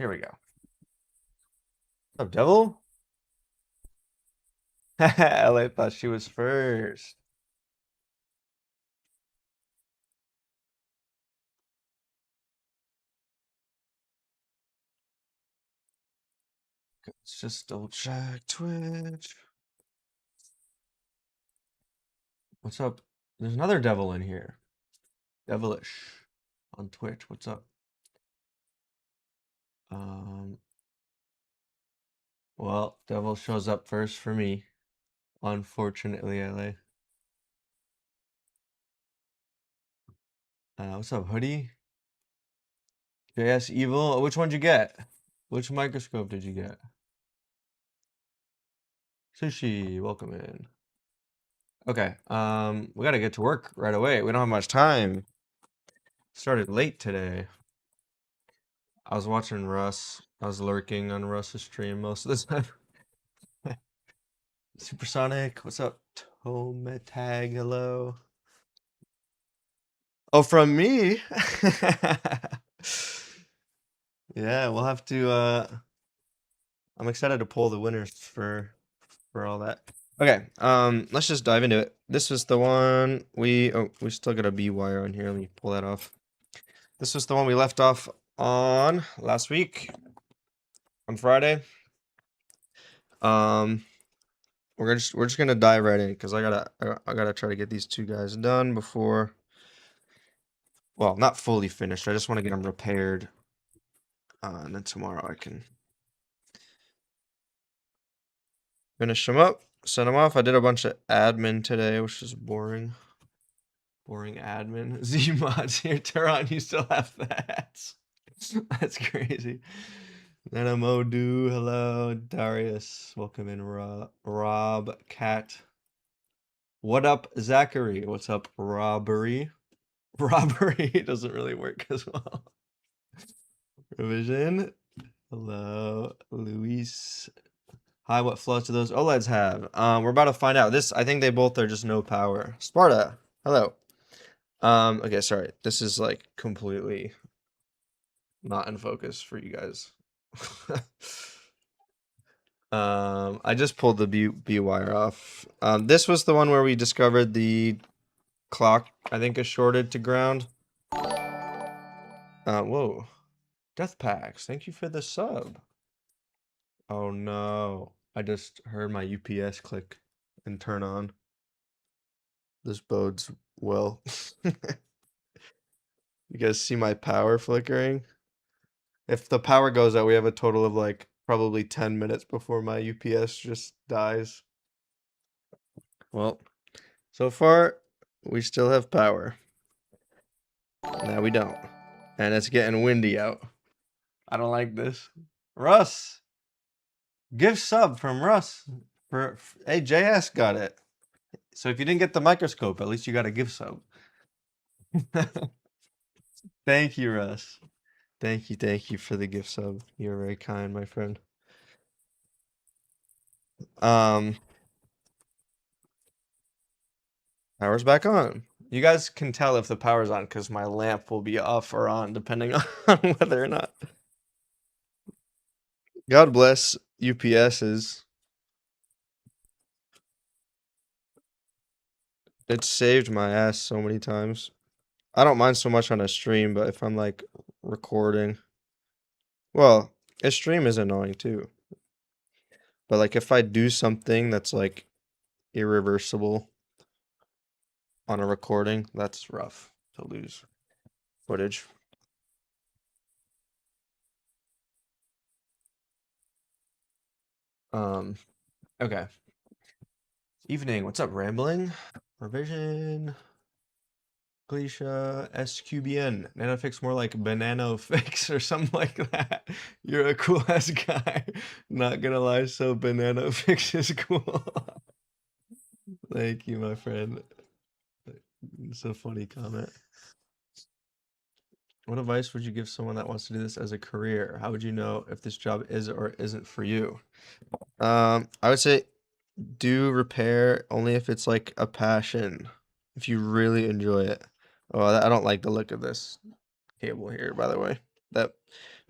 Here we go. What's up, devil? LA thought she was first. Let's just double check Twitch. What's up? There's another devil in here. Devilish on Twitch. What's up? Well, devil shows up first for me. Unfortunately, LA. What's up, Hoodie? JS Evil. Which one did you get? Which microscope did you get? Sushi, welcome in. Okay, we gotta get to work right away. We don't have much time. Started late today. I was watching Russ. I was lurking on Russ's stream most of the time. Supersonic, what's up? Tometag, hello. Oh, from me? Yeah, we'll have to I'm excited to pull the winners for all that. Okay, let's just dive into it. This was the one we still got a B wire on here. Let me pull that off. This was the one we left off on last week on Friday. We're just gonna dive right in because I gotta try to get these two guys done before, well, not fully finished. I just want to get them repaired, and then tomorrow I can finish them up, send them off. I did a bunch of admin today, which is boring. Boring admin. Z mods here, Tehran. You still have that? That's crazy. Nanamodu, hello. Darius, welcome in. Rob, Cat. What up, Zachary? What's up, Robbery? Robbery doesn't really work as well. Revision. Hello, Luis. Hi, what flaws do those OLEDs have? We're about to find out. I think they both are just no power. Sparta, hello. Okay, sorry. This is like completely not in focus for you guys. I just pulled the B wire off. This was the one where we discovered the clock, I think, is shorted to ground. Whoa. Death Packs, thank you for the sub. Oh no. I just heard my UPS click and turn on. This bodes well. You guys see my power flickering? If the power goes out, we have a total of like probably 10 minutes before my UPS just dies. Well, so far, we still have power. Now we don't. And it's getting windy out. I don't like this. Russ! Give sub from Russ. Hey, JS got it. So if you didn't get the microscope, at least you got a gift sub. Thank you, Russ. Thank you for the gift sub. You're very kind, my friend. Power's back on. You guys can tell if the power's on because my lamp will be off or on depending on whether or not. God bless UPSs. It saved my ass so many times. I don't mind so much on a stream, but if I'm like recording, well, a stream is annoying too. But like if I do something that's like irreversible on a recording, that's rough to lose footage. Okay. Evening, what's up, Rambling? Revision. Glisha, SQBN. Nanofix more like Bananofix or something like that. You're a cool ass guy. Not gonna lie, so Bananofix is cool. Thank you, my friend. It's a funny comment. What advice would you give someone that wants to do this as a career? How would you know if this job is or isn't for you? I would say do repair only if it's like a passion. If you really enjoy it. Oh, I don't like the look of this cable here, by the way. That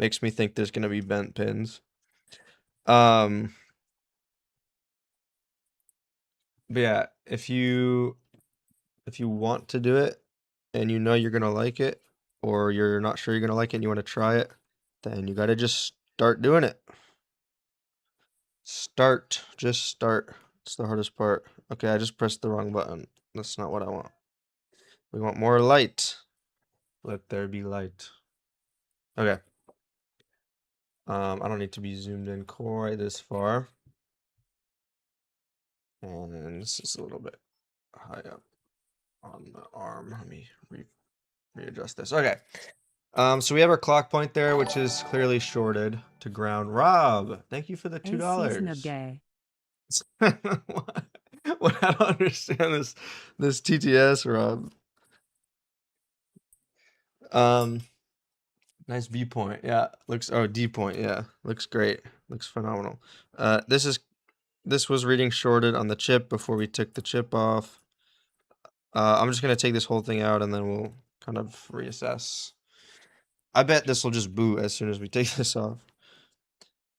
Makes me think there's gonna be bent pins. But yeah, if you want to do it and you know you're gonna like it, or you're not sure you're gonna like it and you want to try it, then you gotta just start doing it. Just start. It's the hardest part. Okay, I just pressed the wrong button. That's not what I want. We want more light. Let there be light. Okay. I don't need to be zoomed in quite this far. And this is a little bit high up on the arm. Let me readjust this. Okay. So we have our clock point there, which is clearly shorted to ground. Rob, thank you for the $2. A season of gay. What? I don't understand this TTS, Rob. Nice viewpoint. Yeah, looks. Oh, D point. Yeah, looks great. Looks phenomenal. This was reading shorted on the chip before we took the chip off. I'm just gonna take this whole thing out and then we'll kind of reassess. I bet this will just boot as soon as we take this off.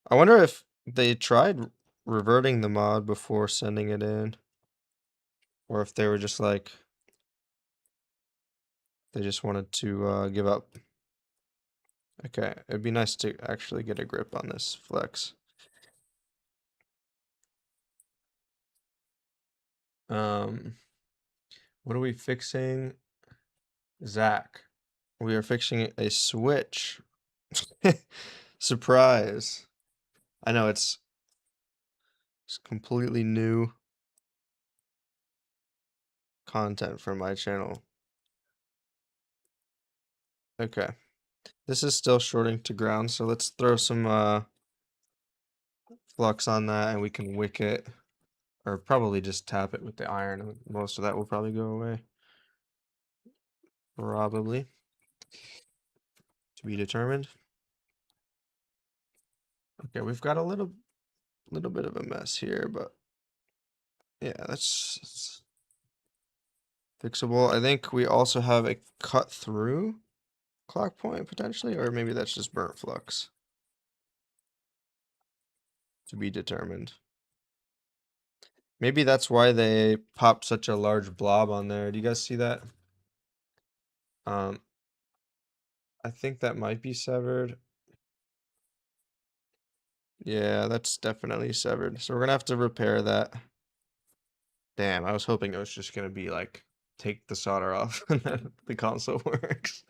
I wonder if they tried reverting the mod before sending it in, or if they were just like they just wanted to give up. Okay, it'd be nice to actually get a grip on this flex. What are we fixing? Zach, we are fixing a switch. Surprise. I know it's completely new content for my channel. Okay. This is still shorting to ground, so let's throw some flux on that and we can wick it. Or probably just tap it with the iron and most of that will probably go away. Probably. To be determined. Okay, we've got a little bit of a mess here, but yeah, that's fixable. I think we also have a cut through clock point potentially, or maybe that's just burnt flux. To be determined. Maybe that's why they popped such a large blob on there. Do you guys see that? I think that might be severed. Yeah, that's definitely severed. So we're gonna have to repair that. Damn, I was hoping it was just gonna be like take the solder off and then the console works.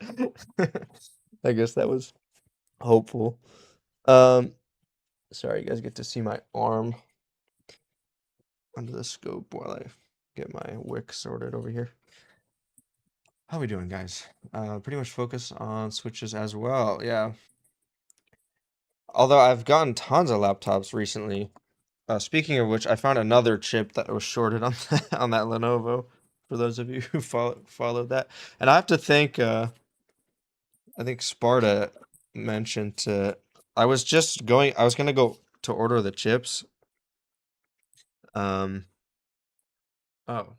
I guess that was hopeful. Sorry, you guys get to see my arm under the scope while I get my wick sorted over here. How we doing, guys? Pretty much focus on switches as well. Yeah. Although I've gotten tons of laptops recently. Speaking of which, I found another chip that was shorted on on that Lenovo. For those of you who followed that, and I have to thank I think Sparta mentioned to. I was gonna go to order the chips. Oh,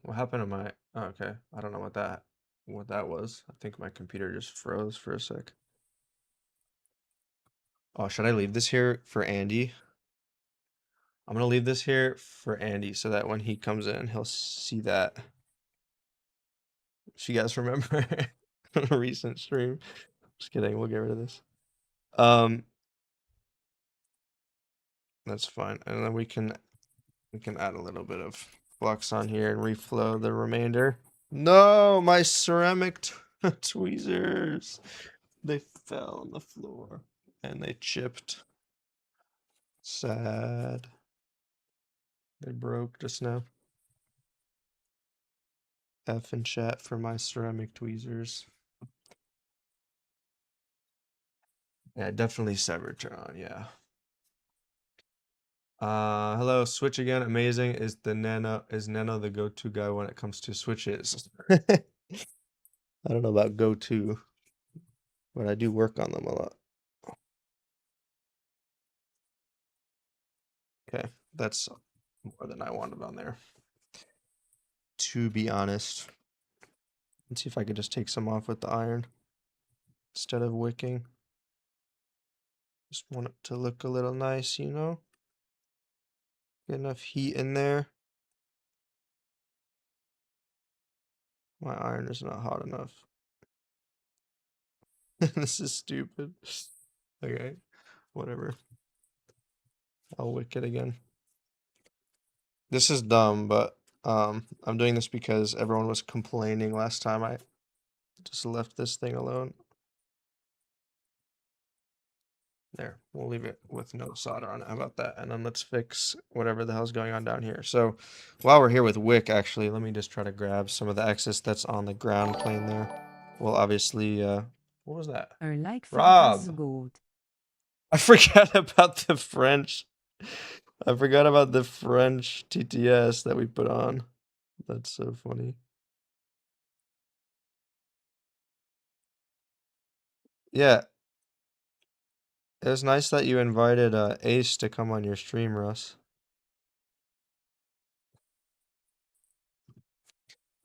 what happened to my? Oh, okay, I don't know what that was. I think my computer just froze for a sec. Oh, should I leave this here for Andy? I'm gonna leave this here for Andy so that when he comes in, he'll see that. If you guys remember a recent stream. Just kidding, we'll get rid of this. That's fine. And then we can add a little bit of flux on here and reflow the remainder. No, my ceramic tweezers. They fell on the floor and they chipped. Sad. They broke just now. F in chat for my ceramic tweezers. Yeah, definitely severed turn on, yeah. Hello, Switch again. Amazing. Is Nano the go-to guy when it comes to switches? I don't know about go-to, but I do work on them a lot. Okay, that's more than I wanted on there. To be honest. Let's see if I could just take some off with the iron instead of wicking. Just want it to look a little nice, you know? Get enough heat in there. My iron is not hot enough. This is stupid. Okay, whatever. I'll wick it again. This is dumb, but I'm doing this because everyone was complaining last time I just left this thing alone. There, we'll leave it with no solder on it. How about that? And then let's fix whatever the hell's going on down here. So while we're here with wick, actually, let me just try to grab some of the excess that's on the ground plane there. Well, obviously, what was that? Rob! Gold. I forgot about the French. I forgot about the French TTS that we put on. That's so funny. Yeah, it was nice that you invited Ace to come on your stream, Russ.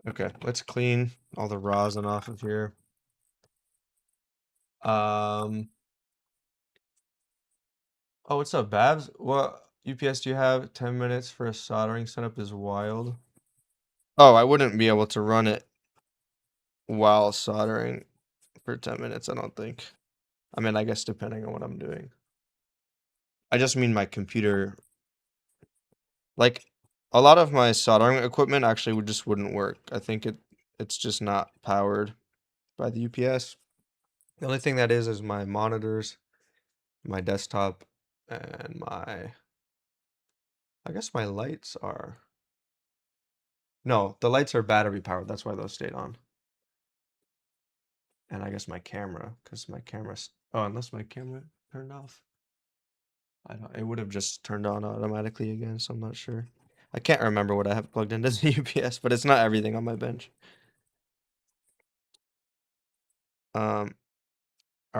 Okay, let's clean all the rosin off of here. Oh, what's up, Babs? What UPS do you have? 10 minutes for a soldering setup is wild. Oh, I wouldn't be able to run it while soldering for 10 minutes, I don't think. I mean, I guess depending on what I'm doing. I just mean my computer. Like, a lot of my soldering equipment actually wouldn't work. I think it's just not powered by the UPS. The only thing that is my monitors, my desktop, and I guess my lights are. No, the lights are battery powered. That's why those stayed on. And I guess my camera, because my camera's. Oh, unless my camera turned off. I don't. It would have just turned on automatically again, so I'm not sure. I can't remember what I have plugged into the UPS, but it's not everything on my bench. All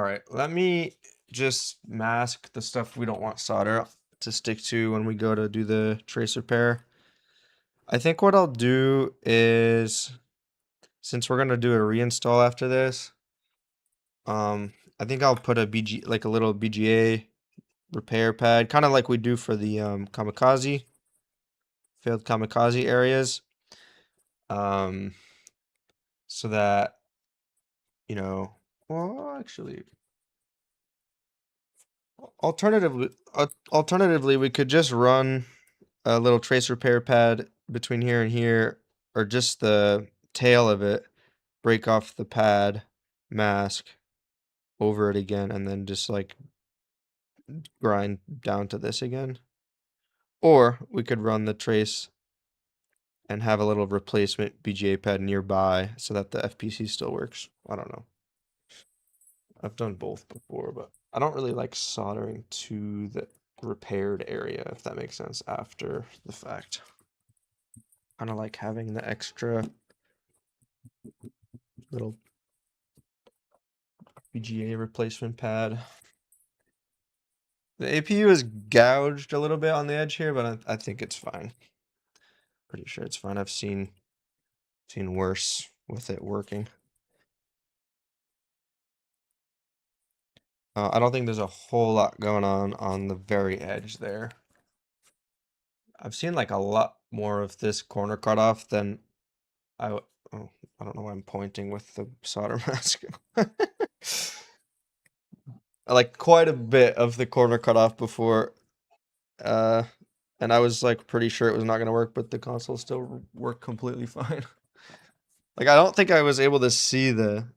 right, let me just mask the stuff we don't want solder to stick to when we go to do the trace repair. I think what I'll do is, since we're gonna do a reinstall after this, I think I'll put a like a little BGA repair pad, kind of like we do for the kamikaze, failed kamikaze areas, so that, you know, well, actually, alternatively, we could just run a little trace repair pad between here and here, or just the tail of it, break off the pad, mask over it again, and then just like grind down to this again. Or we could run the trace and have a little replacement BGA pad nearby so that the FPC still works. I don't know. I've done both before, but I don't really like soldering to the repaired area, if that makes sense, after the fact. Kind of like having the extra little BGA replacement pad. The APU is gouged a little bit on the edge here, but I think it's fine. Pretty sure it's fine. I've seen worse with it working. I don't think there's a whole lot going on the very edge there. I've seen like a lot more of this corner cut off than oh, I don't know why I'm pointing with the solder mask. I like quite a bit of the corner cut off before, and I was like pretty sure it was not gonna work, but the console still worked completely fine. Like I don't think I was able to see the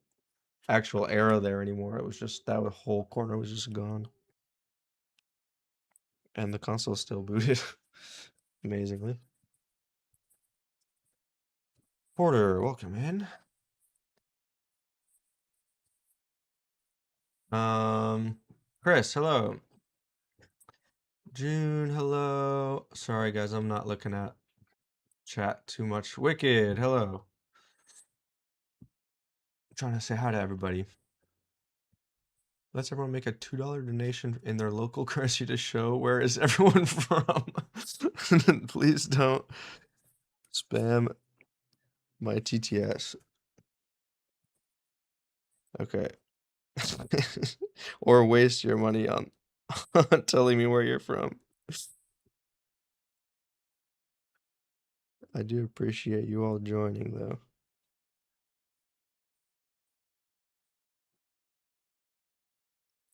actual arrow there anymore. It was just that whole corner was just gone. And the console still booted amazingly. Porter, welcome in. Chris, hello. June, hello. Sorry guys, I'm not looking at chat too much. Wicked, hello. I'm trying to say hi to everybody. Let's everyone make a $2 donation in their local currency to show where is everyone from. Please don't spam my TTS. Okay. Or waste your money on telling me where you're from. I do appreciate you all joining, though.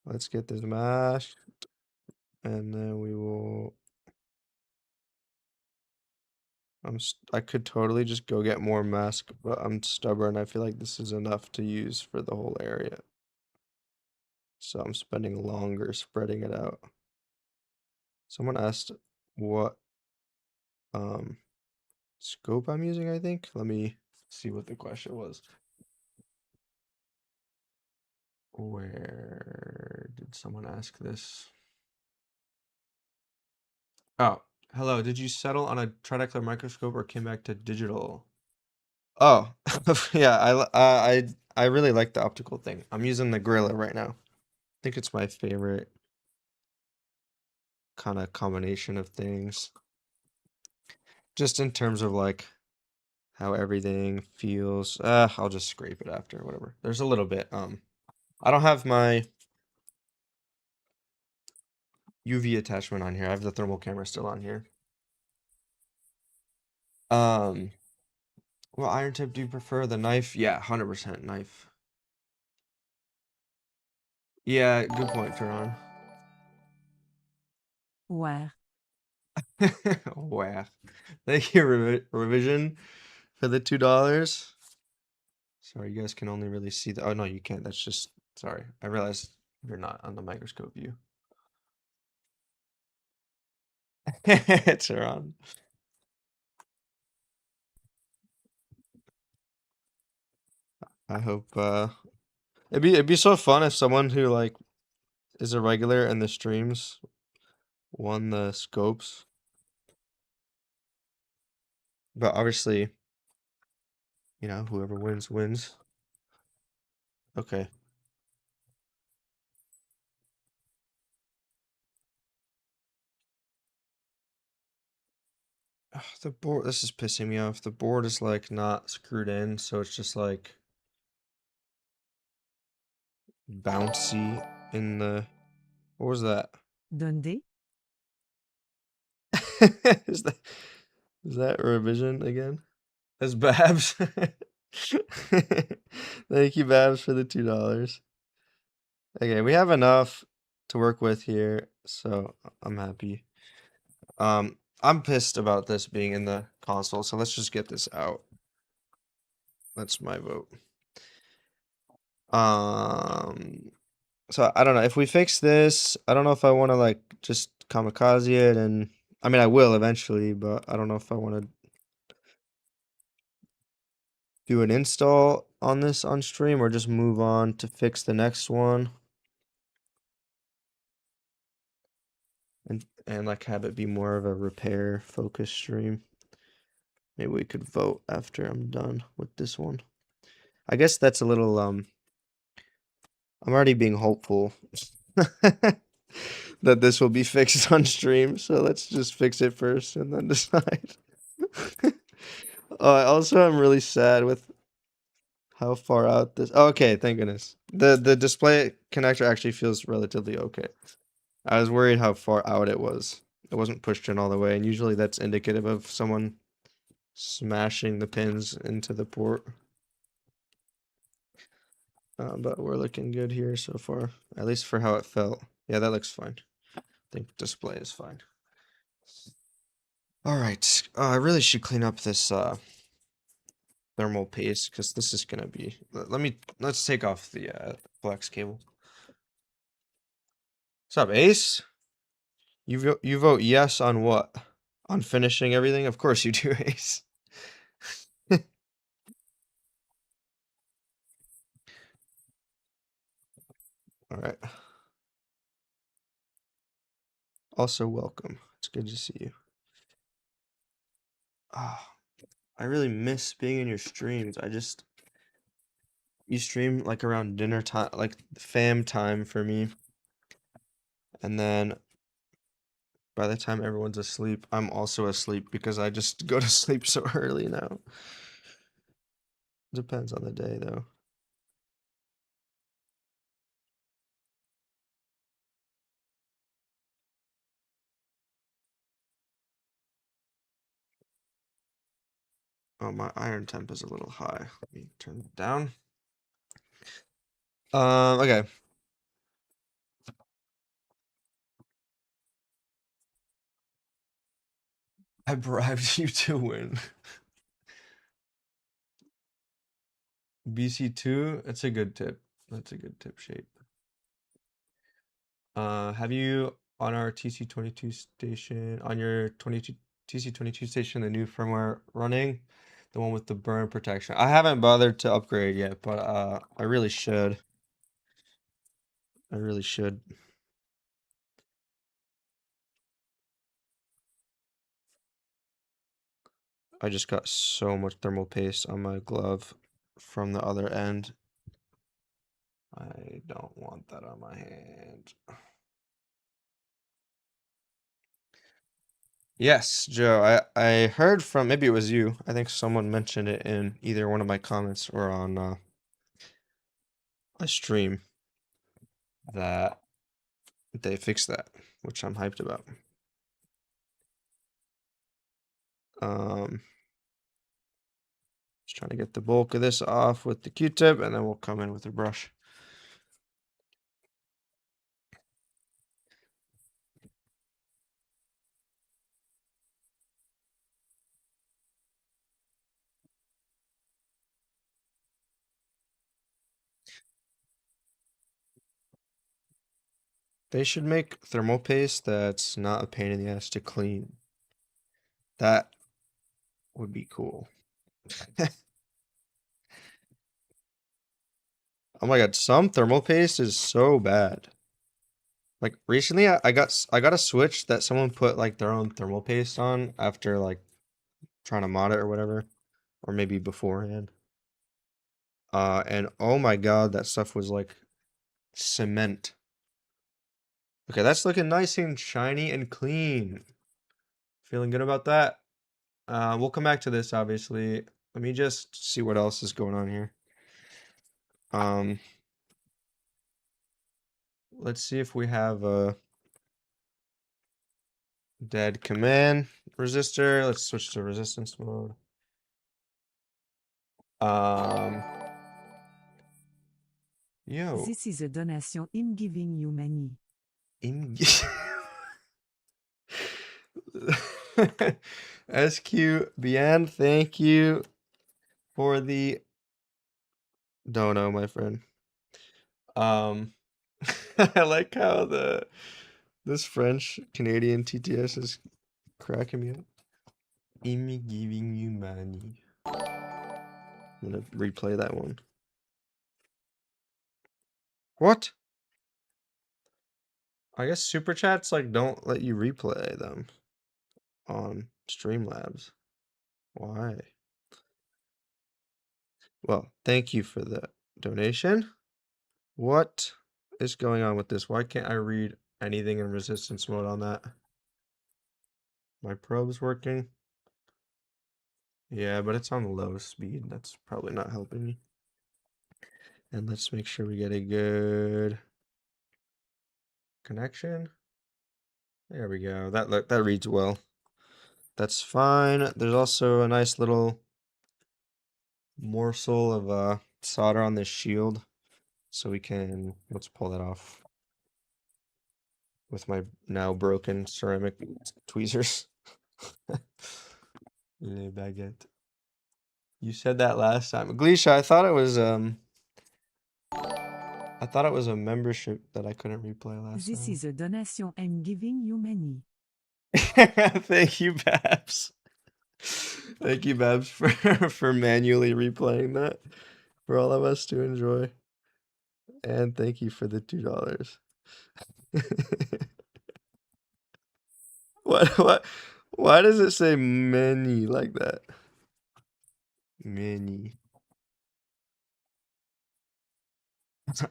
Let's get this mashed, and then we will. I could totally just go get more mask, but I'm stubborn. I feel like this is enough to use for the whole area. So I'm spending longer spreading it out. Someone asked what scope I'm using, I think. Let me see what the question was. Where did someone ask this? Oh, hello. Did you settle on a tridicular microscope or came back to digital? Oh, yeah. I really like the optical thing. I'm using the Gorilla right now. I think it's my favorite kind of combination of things. Just in terms of like how everything feels. I'll just scrape it after, whatever. There's a little bit. I don't have my UV attachment on here. I have the thermal camera still on here. Um, what iron tip do you prefer? The knife? Yeah, 100% knife. Yeah, good point, Ferran. Where? Wow. Thank you, revision, for the $2. Sorry, you guys can only really see the. Oh, no, you can't. That's just. Sorry. I realized you're not on the microscope view. It's Ferran. I hope it'd be so fun if someone who like is a regular in the streams won the scopes. But obviously, whoever wins wins. Okay. Ugh, the board, this is pissing me off. The board is like not screwed in, so it's just like bouncy in the. What was that? Dundee? Is that is that revision again? That's Babs. Thank you, Babs, for the $2. Okay, we have enough to work with here, so I'm happy. I'm pissed about this being in the console, so let's just get this out. That's my vote. So I don't know if we fix this. I don't know if I want to like just kamikaze it, and I mean I will eventually, but I don't know if I want to do an install on this on stream or just move on to fix the next one and like have it be more of a repair focused stream. Maybe we could vote after I'm done with this one. I guess that's a little I'm already being hopeful that this will be fixed on stream, so let's just fix it first and then decide. Also, I'm really sad with how far out this. Oh, okay, thank goodness. The display connector actually feels relatively okay. I was worried how far out it was. It wasn't pushed in all the way, and usually that's indicative of someone smashing the pins into the port. But we're looking good here so far, at least for how it felt. Yeah, that looks fine. I think display is fine. All right, I really should clean up this thermal paste because this is gonna be. Let's take off the flex cable. What's up, Ace? You vote yes on what? On finishing everything? Of course you do, Ace. All right. Also, welcome. It's good to see you. Ah, I really miss being in your streams. You stream like around dinner time, like fam time for me. And then by the time everyone's asleep, I'm also asleep because I just go to sleep so early now. Depends on the day though. Oh, my iron temp is a little high. Let me turn it down. Okay. I bribed you to win. BC2, that's a good tip. That's a good tip, Shape. Have you on our TC22 station, on your 22 TC22 station, the new firmware running? The one with the burn protection. I haven't bothered to upgrade yet, but I really should. I really should. I just got so much thermal paste on my glove from the other end. I don't want that on my hand. Yes, Joe, I heard from, maybe it was you. I think someone mentioned it in either one of my comments or on a stream that they fixed that, which I'm hyped about. Just trying to get the bulk of this off with the Q-tip, and then we'll come in with a brush. They should make thermal paste that's not a pain in the ass to clean. That would be cool. Oh my god, some thermal paste is so bad. Like recently I got a switch that someone put like their own thermal paste on after like trying to mod it or whatever, or maybe beforehand. And oh my god, that stuff was like cement. Okay, that's looking nice and shiny and clean. Feeling good about that. We'll come back to this obviously. Let me just see what else is going on here. Let's see if we have a dead command resistor. Let's switch to resistance mode. Yo. This is a donation I'm giving you money. SQ Bien, thank you for the dono, my friend. I like how this French Canadian TTS is cracking me up. I'm giving you money. I'm gonna replay that one. What? I guess super chats like don't let you replay them on Streamlabs. Why? Well, thank you for the donation. What is going on with this? Why can't I read anything in resistance mode on that? My probe's working. Yeah, but it's on low speed. That's probably not helping me. And let's make sure we get a good connection. There we go. That reads well. That's fine. There's also a nice little morsel of solder on this shield. So we can, let's pull that off with my now broken ceramic tweezers. Le baguette. You said that last time. Gleesha, I thought it was a membership that I couldn't replay last This time. is a donation I'm giving you money. Thank you, Babs. Thank you, Babs, for manually replaying that for all of us to enjoy. And thank you for the $2. Why does it say many like that? Many.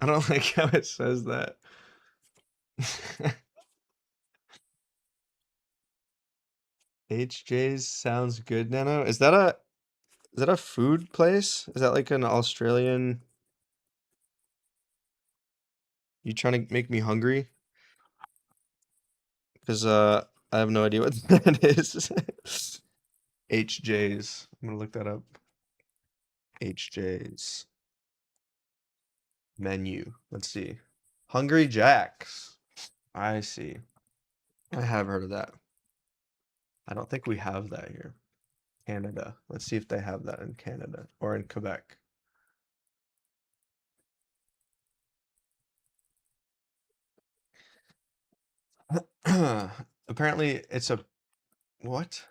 I don't like how it says that. HJ's sounds good, Nano. Is that a food place? Is that like an Australian? You trying to make me hungry? Because I have no idea what that is. HJ's. I'm gonna look that up. HJ's menu. Let's see. Hungry Jack's. I see. I have heard of that. I don't think we have that here. Canada. Let's see if they have that in Canada or in Quebec. Apparently, it's a what?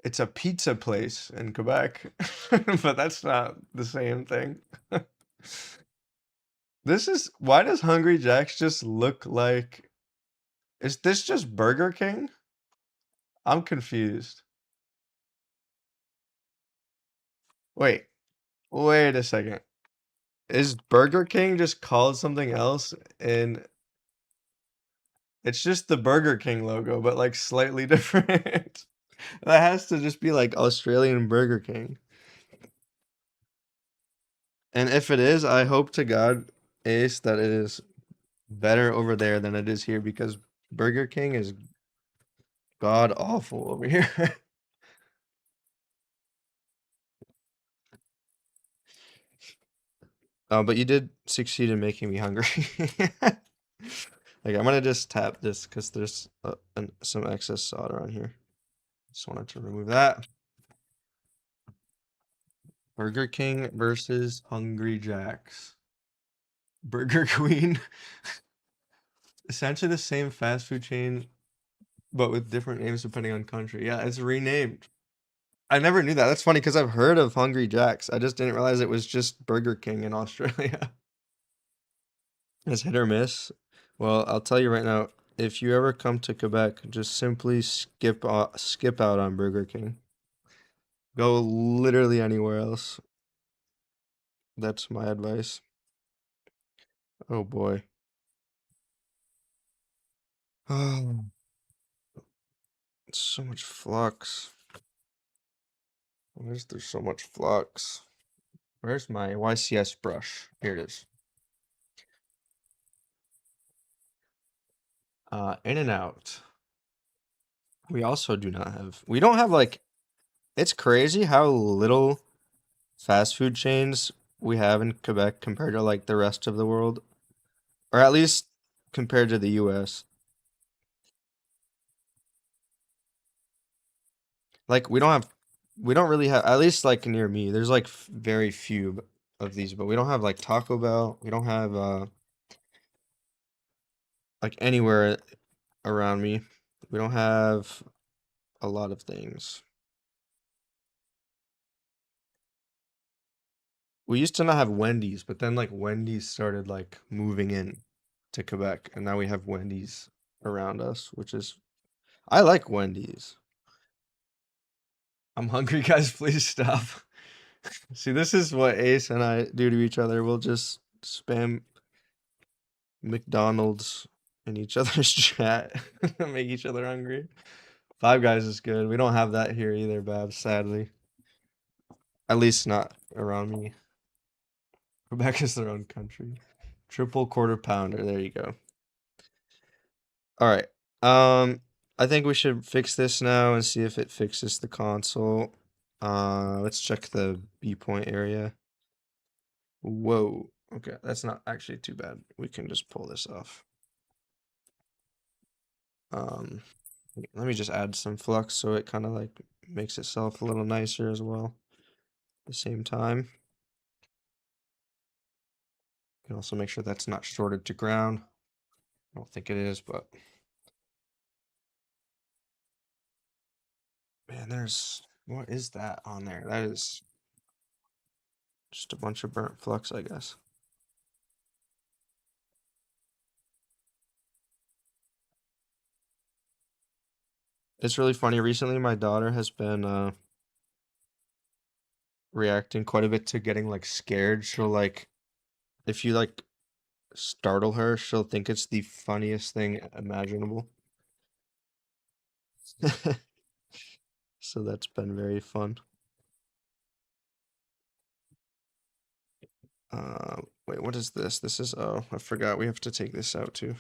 It's a pizza place in Quebec, but that's not the same thing. This is why does Hungry Jack's just look like is this just Burger King? I'm confused. Wait, wait a second. Is Burger King just called something else and it's just the Burger King logo, but like slightly different? That has to just be like Australian Burger King. And if it is, I hope to God, Ace, that it is better over there than it is here because Burger King is god awful over here. But you did succeed in making me hungry. Like I'm gonna just tap this because there's some excess solder on here. Just wanted to remove that. Burger King versus Hungry Jack's. Burger Queen. Essentially the same fast food chain, but with different names depending on country. Yeah, it's renamed. I never knew that. That's funny because I've heard of Hungry Jack's. I just didn't realize it was just Burger King in Australia. It's hit or miss. Well, I'll tell you right now, if you ever come to Quebec, just simply skip out on Burger King. Go literally anywhere else. That's my advice. Oh boy. Oh, so much flux. Why is there so much flux? Where's my YCS brush? Here it is. In and out. We also do not have. We don't have like. It's crazy how little fast food chains we have in Quebec compared to like the rest of the world, or at least compared to the US. Like we don't really have, at least like near me, there's like very few of these, but we don't have like Taco Bell. We don't have like anywhere around me. We don't have a lot of things. We used to not have Wendy's, but then like Wendy's started like moving in to Quebec, and now we have Wendy's around us, which is I like Wendy's. I'm hungry, guys. Please stop. See, this is what Ace and I do to each other. We'll just spam McDonald's in each other's chat, make each other hungry. Five Guys is good. We don't have that here either, Babs, sadly. At least not around me. Quebec is their own country. Triple quarter pounder. There you go. All right. I think we should fix this now and see if it fixes the console. Let's check the B point area. Whoa. Okay, that's not actually too bad. We can just pull this off. Let me just add some flux so it kind of like makes itself a little nicer as well. At the same time. You can also make sure that's not shorted to ground. I don't think it is, but man, what is that on there? That is just a bunch of burnt flux, I guess. It's really funny. Recently, my daughter has been reacting quite a bit to getting like scared. She'll like, if you like startle her, she'll think it's the funniest thing imaginable. So that's been very fun. Wait, what is this? This is, oh, I forgot. We have to take this out too.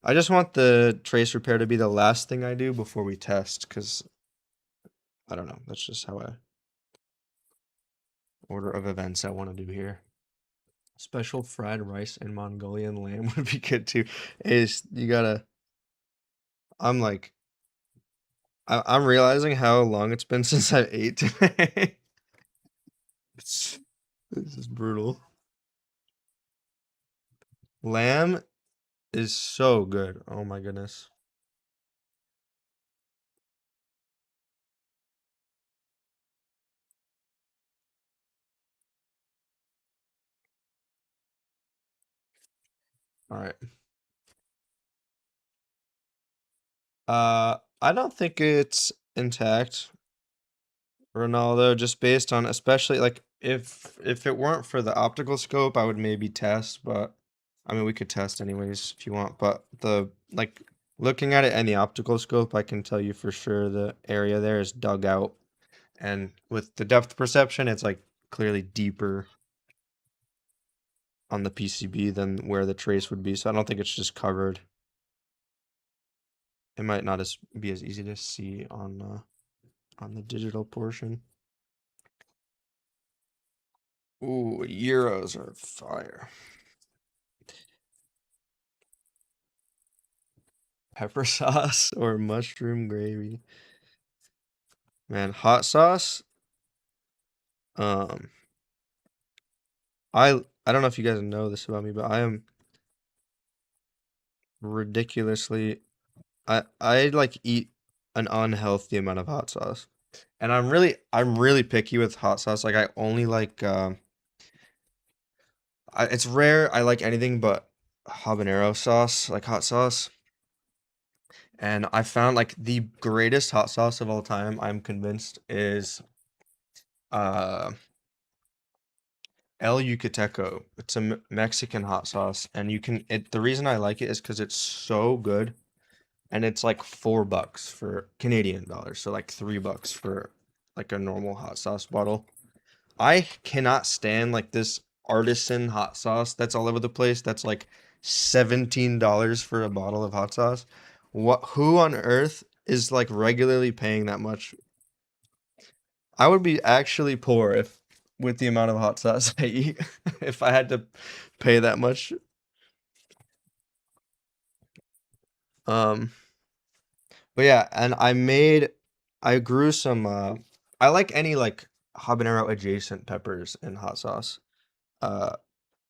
I just want the trace repair to be the last thing I do before we test, because I don't know. That's just how I order of events I want to do here. Special fried rice and Mongolian lamb would be good too. Is you gotta. I'm like, I'm realizing how long it's been since I ate today. This is brutal. Lamb is so good. Oh my goodness. All right. I don't think it's intact, Ronaldo, just based on especially like if it weren't for the optical scope, I would maybe test, but I mean we could test anyways if you want, but the like looking at it in the optical scope, I can tell you for sure the area there is dug out. And with the depth perception, it's like clearly deeper on the PCB than where the trace would be. So I don't think it's just covered. It might not be as easy to see on the digital portion. Ooh, gyros are fire. Pepper sauce or mushroom gravy. Man, hot sauce. Um, I don't know if you guys know this about me, but I am ridiculously I like eat an unhealthy amount of hot sauce. And I'm really picky with hot sauce. Like I only like it's rare I like anything but habanero sauce, like hot sauce. And I found like the greatest hot sauce of all time, I'm convinced, is uh El Yucateco. It's a Mexican hot sauce, and the reason I like it is because it's so good, and it's like $4 for Canadian dollars, so like $3 for like a normal hot sauce bottle. I cannot stand like this artisan hot sauce that's all over the place. That's like $17 for a bottle of hot sauce. Who on earth is like regularly paying that much? I would be actually poor if with the amount of hot sauce I eat if I had to pay that much. Um, but yeah, and I grew some I like any like habanero adjacent peppers in hot sauce. Uh,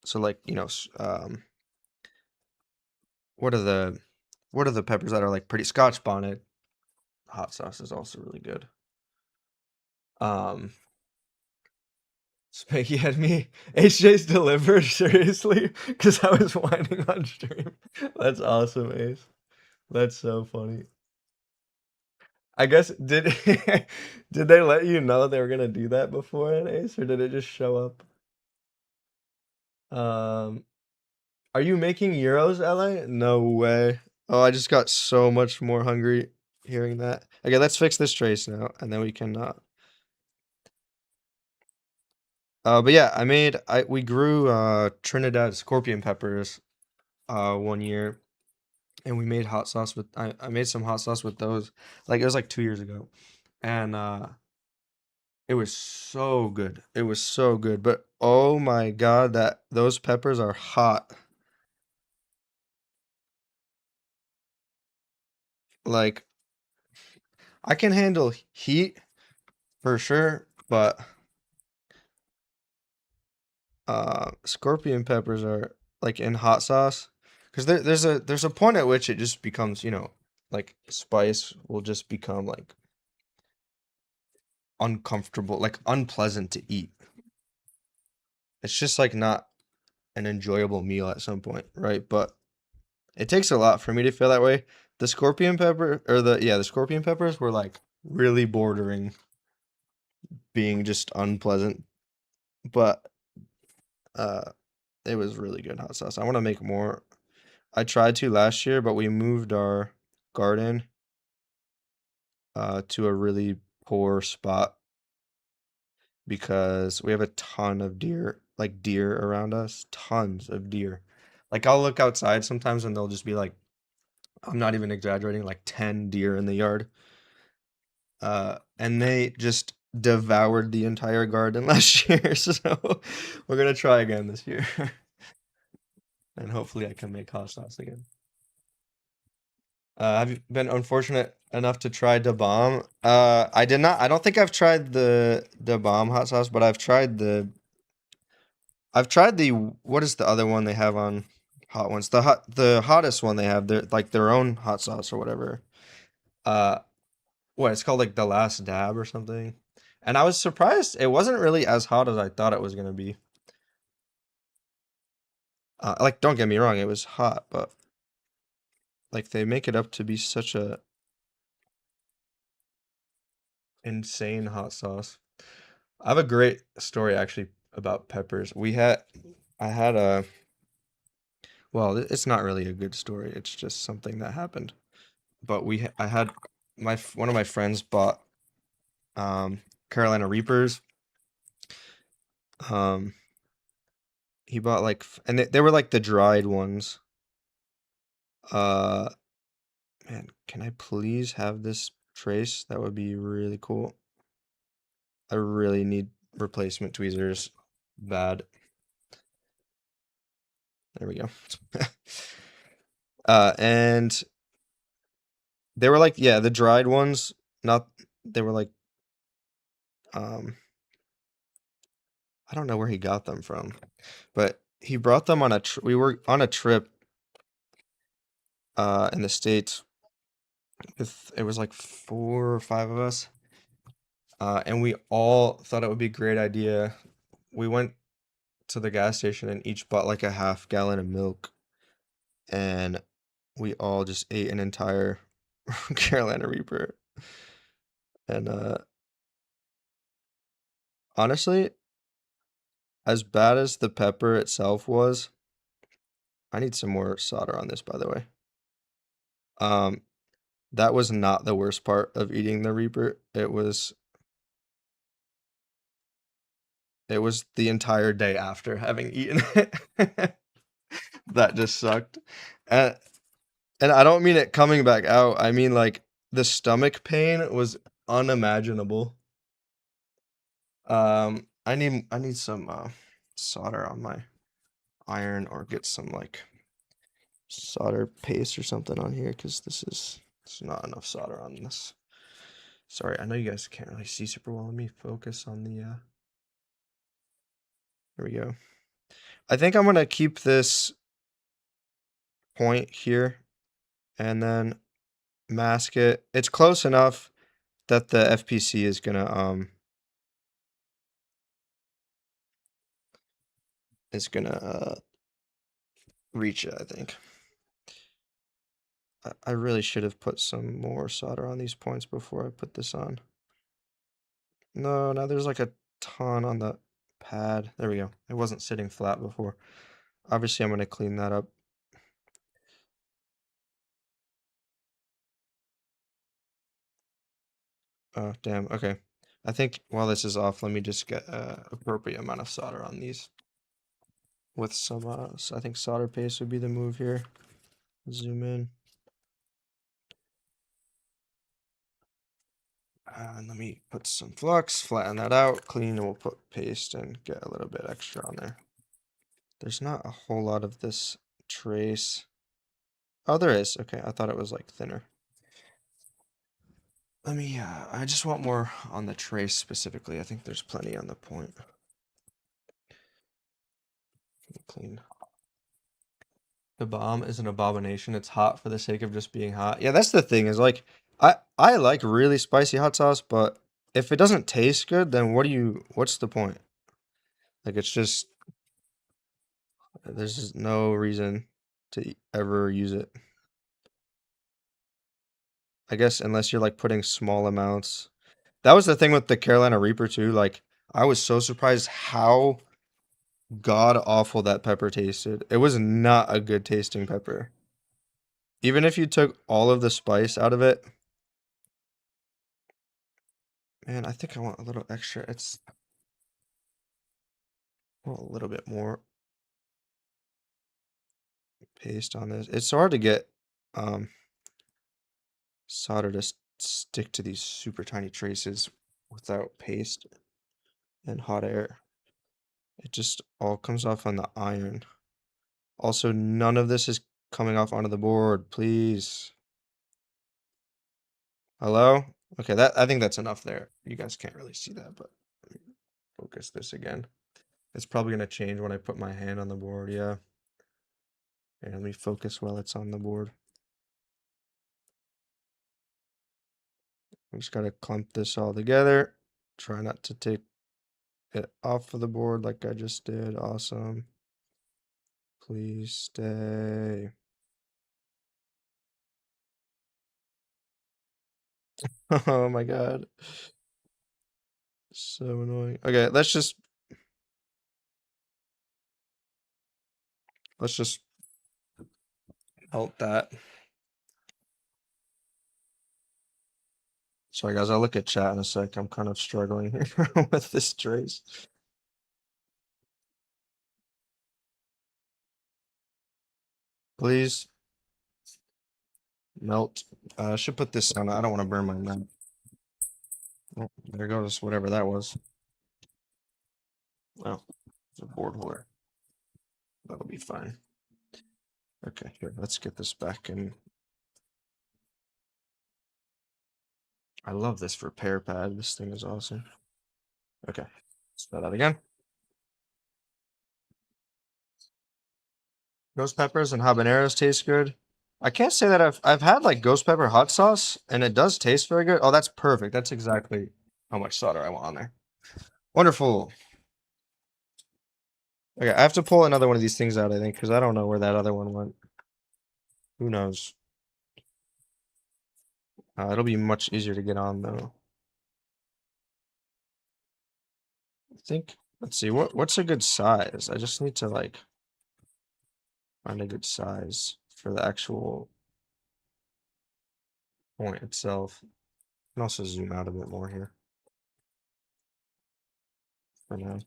so like, what are the peppers that are like pretty Scotch bonnet hot sauce is also really good. Um, Spanky had me HJ's delivered seriously because I was whining on stream. That's awesome, Ace. That's so funny. I guess did did they let you know they were gonna do that beforehand, Ace, or did it just show up? Um, are you making euros, LA? No way. Oh, I just got so much more hungry hearing that. Okay, let's fix this trace now, and then we can but yeah, we grew Trinidad scorpion peppers 1 year, and we made hot sauce with I made some hot sauce with those. Like it was like 2 years ago. And it was so good. It was so good. But oh my God, that those peppers are hot. Like I can handle heat for sure, but scorpion peppers are like in hot sauce because there's a point at which it just becomes, like spice will just become like uncomfortable, like unpleasant to eat. It's just like not an enjoyable meal at some point, right? But it takes a lot for me to feel that way. The scorpion pepper or the scorpion peppers were like really bordering being just unpleasant, but uh it was really good hot sauce. I want to make more. I tried to last year, but we moved our garden to a really poor spot because we have a ton of deer around us, tons of deer. Like I'll look outside sometimes and they'll just be like, I'm not even exaggerating, like 10 deer in the yard. and they just devoured the entire garden last year. So we're gonna try again this year, and hopefully I can make hot sauce again. Have you been unfortunate enough to try Da Bomb? I did not. I don't think I've tried the Da Bomb hot sauce, but I've tried the what is the other one they have on Hot Ones? The hottest one they have, their own hot sauce or whatever. Uh, what it's called, like the Last Dab or something. And I was surprised it wasn't really as hot as I thought it was gonna be. Like don't get me wrong, it was hot, but like they make it up to be such a insane hot sauce. I have a great story actually about peppers. I had a, well, it's not really a good story. It's just something that happened. But I had one of my friends bought Carolina Reapers. Um, he bought like, and they were like the dried ones. Uh, man, can I please have this trace? That would be really cool. I really need replacement tweezers. Bad. There we go. And they were like, yeah, the dried ones, not, they were like, um, I don't know where he got them from, but he brought them on we were on a trip, in the States it was like 4 or 5 of us, and we all thought it would be a great idea. We went to the gas station and each bought like a half gallon of milk, and we all just ate an entire Carolina Reaper. And honestly, as bad as the pepper itself was, I need some more solder on this, by the way. Um, that was not the worst part of eating the Reaper. It was the entire day after having eaten it. That just sucked. And and I don't mean it coming back out. I mean like the stomach pain was unimaginable. I need some solder on my iron, or get some like solder paste or something on here, because there's not enough solder on this. Sorry, I know you guys can't really see super well. Let me focus on the there we go. I think I'm gonna keep this point here and then mask it. It's close enough that the FPC is gonna reach it, I think. I really should have put some more solder on these points before I put this on. No, now there's like a ton on the pad. There we go. It wasn't sitting flat before. Obviously, I'm gonna clean that up. Oh, damn. Okay. I think while this is off, let me just get appropriate amount of solder on these. With some, I think solder paste would be the move here. Zoom in. And let me put some flux, flatten that out, clean, and we'll put paste and get a little bit extra on there. There's not a whole lot of this trace. Oh, there is. Okay, I thought it was like thinner. Let me, I just want more on the trace specifically. I think there's plenty on the point. Clean. The bomb is an abomination. It's hot for the sake of just being hot. Yeah, that's the thing, is like I like really spicy hot sauce, but if it doesn't taste good, then what's the point? Like it's just there's just no reason to ever use it. I guess unless you're like putting small amounts. That was the thing with the Carolina Reaper too. Like I was so surprised how god awful that pepper tasted. It was not a good tasting pepper. Even if you took all of the spice out of it. Man, I think I want a little extra. I want a little bit more paste on this. It's so hard to get solder to stick to these super tiny traces without paste and hot air. It just all comes off on the iron. Also, none of this is coming off onto the board, please. Hello? Okay, I think that's enough there. You guys can't really see that, but let me focus this again. It's probably gonna change when I put my hand on the board, yeah. And let me focus while it's on the board. I just gotta clump this all together. Try not to take it off of the board like I just did. Awesome. Please stay. Oh my god. So annoying. Okay, let's just melt that. Sorry guys, I'll look at chat in a sec. I'm kind of struggling here with this trace. Please melt. I should put this on. I don't want to burn my mouth. Oh, there goes whatever that was. Oh, it's a board holder. That'll be fine. Okay, here, let's get this back in. I love this repair pad. This thing is awesome. Okay, let's try that again. Ghost peppers and habaneros taste good. I can't say that I've had like ghost pepper hot sauce and it does taste very good. Oh, that's perfect. That's exactly how much solder I want on there. Wonderful. Okay, I have to pull another one of these things out, I think, because I don't know where that other one went. Who knows? It'll be much easier to get on though. I think. Let's see. What's a good size? I just need to like find a good size for the actual point itself. I can also zoom out a bit more here for now.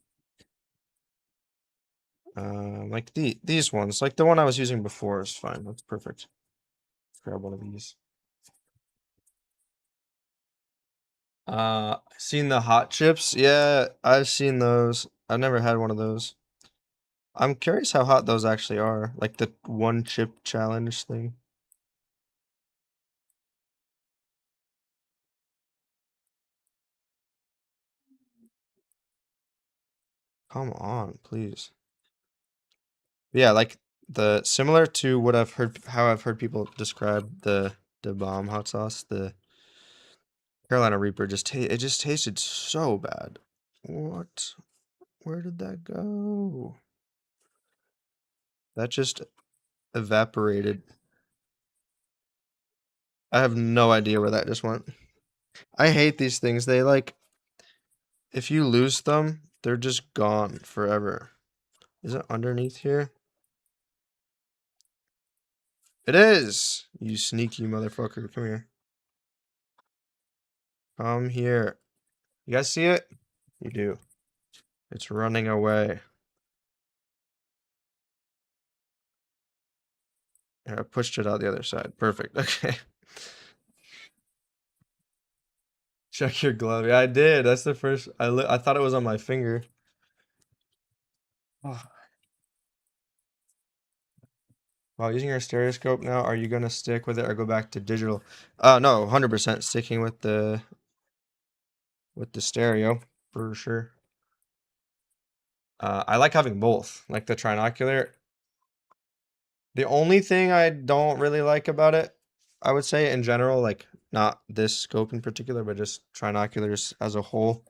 Like these ones, like the one I was using before is fine. That's perfect. Let's grab one of these. Seen the hot chips? Yeah, I've seen those. I've never had one of those. I'm curious how hot those actually are. Like the one chip challenge thing. Come on, please. Yeah, like the similar to what I've heard, how I've heard people describe the bomb hot sauce, the Carolina Reaper it just tasted so bad. What? Where did that go? That just evaporated. I have no idea where that just went. I hate these things. They like, if you lose them, they're just gone forever. Is it underneath here? It is! You sneaky motherfucker. Come here. Come here. You guys see it? You do. It's running away. Yeah, I pushed it out the other side. Perfect. Okay. Check your glove. Yeah, I did. That's the first. I thought it was on my finger. Oh. While using your stereoscope now, are you gonna stick with it or go back to digital? No, 100% sticking with the stereo for sure. I like having both, like the trinocular. The only thing I don't really like about it, I would say in general, like not this scope in particular, but just trinoculars as a whole.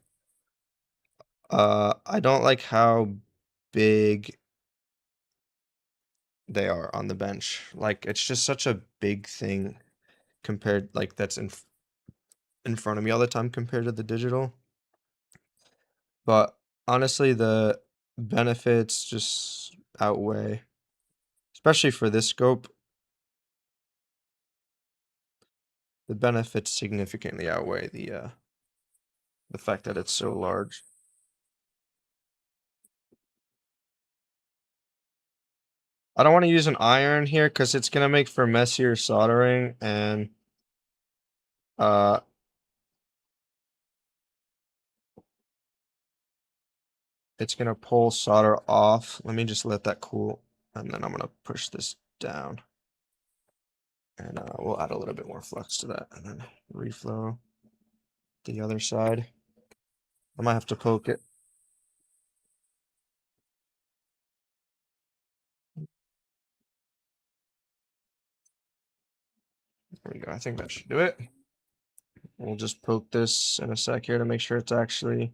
I don't like how big they are on the bench. Like it's just such a big thing compared, like that's in front of me all the time compared to the digital. But honestly, the benefits just outweigh, especially for this scope. The benefits significantly outweigh the fact that it's so large. I don't want to use an iron here because it's gonna make for messier soldering, and Uh, it's gonna pull solder off. Let me just let that cool, and then I'm gonna push this down. And we'll add a little bit more flux to that, and then reflow the other side. I might have to poke it. There we go. I think that should do it. We'll just poke this in a sec here to make sure it's actually,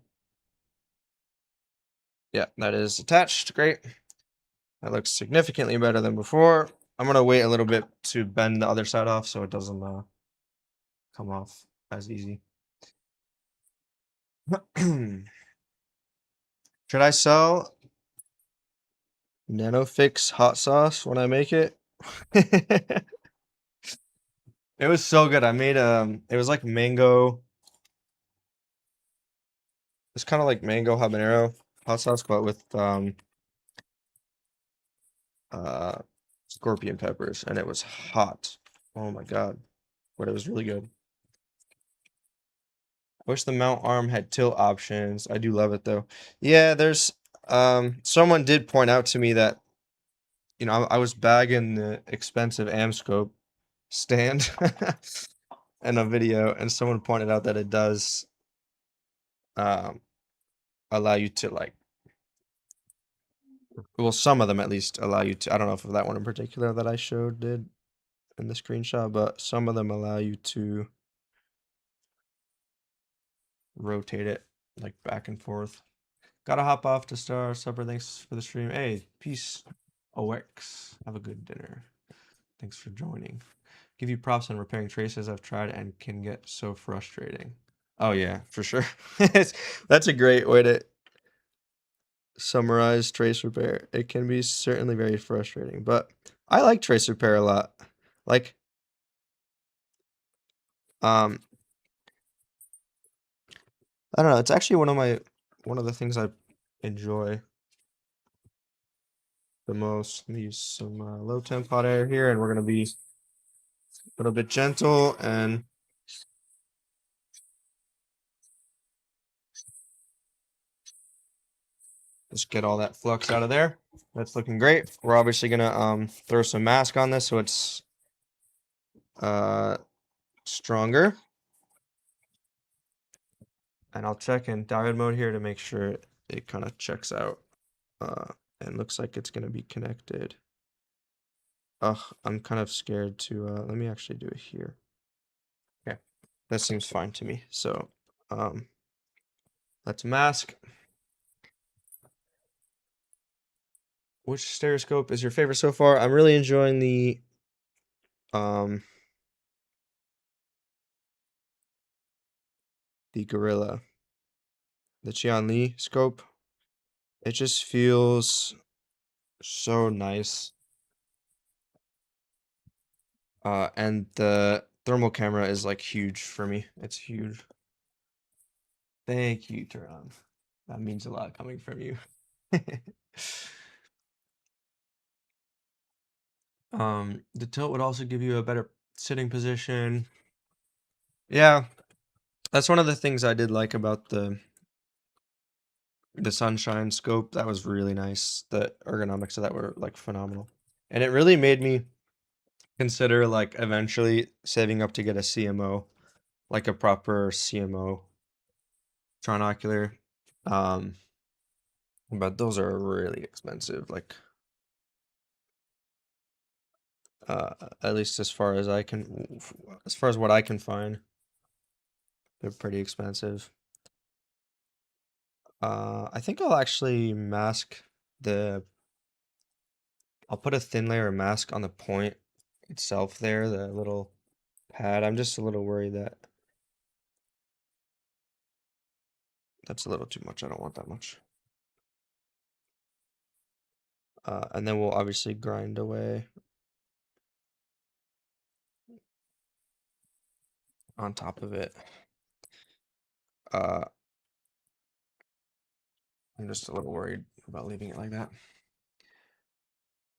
yeah, that is attached. Great. That looks significantly better than before. I'm gonna wait a little bit to bend the other side off so it doesn't come off as easy. Should I sell nanofix hot sauce when I make it? It was so good. I made it was like mango. It's kind of like mango habanero hot sauce, but with uh scorpion peppers, and it was hot. Oh my god. But it was really good. I wish the mount arm had tilt options. I do love it though. Yeah, there's someone did point out to me that I was bagging the expensive Amscope stand in a video, and someone pointed out that it does um allow you to like, well, some of them at least allow you to, I don't know if that one in particular that I showed did in the screenshot, but some of them allow you to rotate it like back and forth. Gotta hop off to Star Supper. Thanks for the stream. Hey, peace. OX. Have a good dinner. Thanks for joining. Give you props on repairing traces. I've tried and can get so frustrating. Oh yeah, for sure. That's a great way to summarize trace repair. It can be certainly very frustrating, but I like trace repair a lot. Like, I don't know. It's actually one of the things I enjoy the most. Let me use some low temp hot air here, and we're gonna be a little bit gentle and just get all that flux out of there. That's looking great. We're obviously gonna throw some mask on this so it's stronger. And I'll check in diode mode here to make sure it kind of checks out. And looks like it's gonna be connected. Ugh, I'm kind of scared to let me actually do it here. Okay, that seems fine to me. So let's mask. Which stereoscope is your favorite so far? I'm really enjoying the Gorilla, the Qian Li scope. It just feels so nice. And the thermal camera is like huge for me. It's huge. Thank you, Turan. That means a lot coming from you. The tilt would also give you a better sitting position. Yeah, that's one of the things I did like about the sunshine scope. That was really nice. The ergonomics of that were like phenomenal. And it really made me consider like eventually saving up to get a CMO, like a proper CMO trinocular. But those are really expensive, like at least as far as what I can find, they're pretty expensive. I think I'll actually I'll put a thin layer of mask on the point itself there, the little pad. I'm just a little worried that that's a little too much. I don't want that much. And then we'll obviously grind away on top of it. I'm just a little worried about leaving it like that.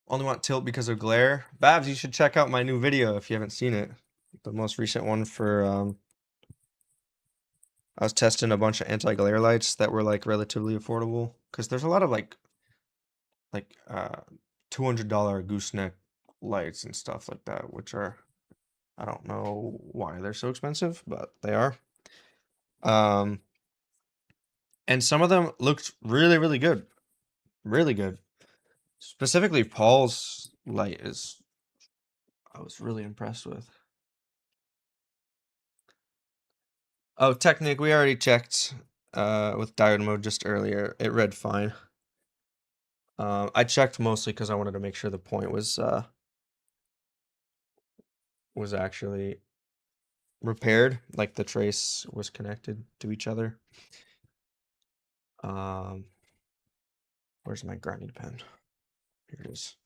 Only want tilt because of glare. Babs, you should check out my new video if you haven't seen it. The most recent one for I was testing a bunch of anti-glare lights that were like relatively affordable because there's a lot of like $200 gooseneck lights and stuff like that, which are, I don't know why they're so expensive, but they are. And some of them looked really, really good. Really good. Specifically, Paul's light is, I was really impressed with. Oh, Technic, we already checked with diode mode just earlier. It read fine. I checked mostly because I wanted to make sure the point was actually repaired, like the trace was connected to each other. Where's my grinding pen? Here it is.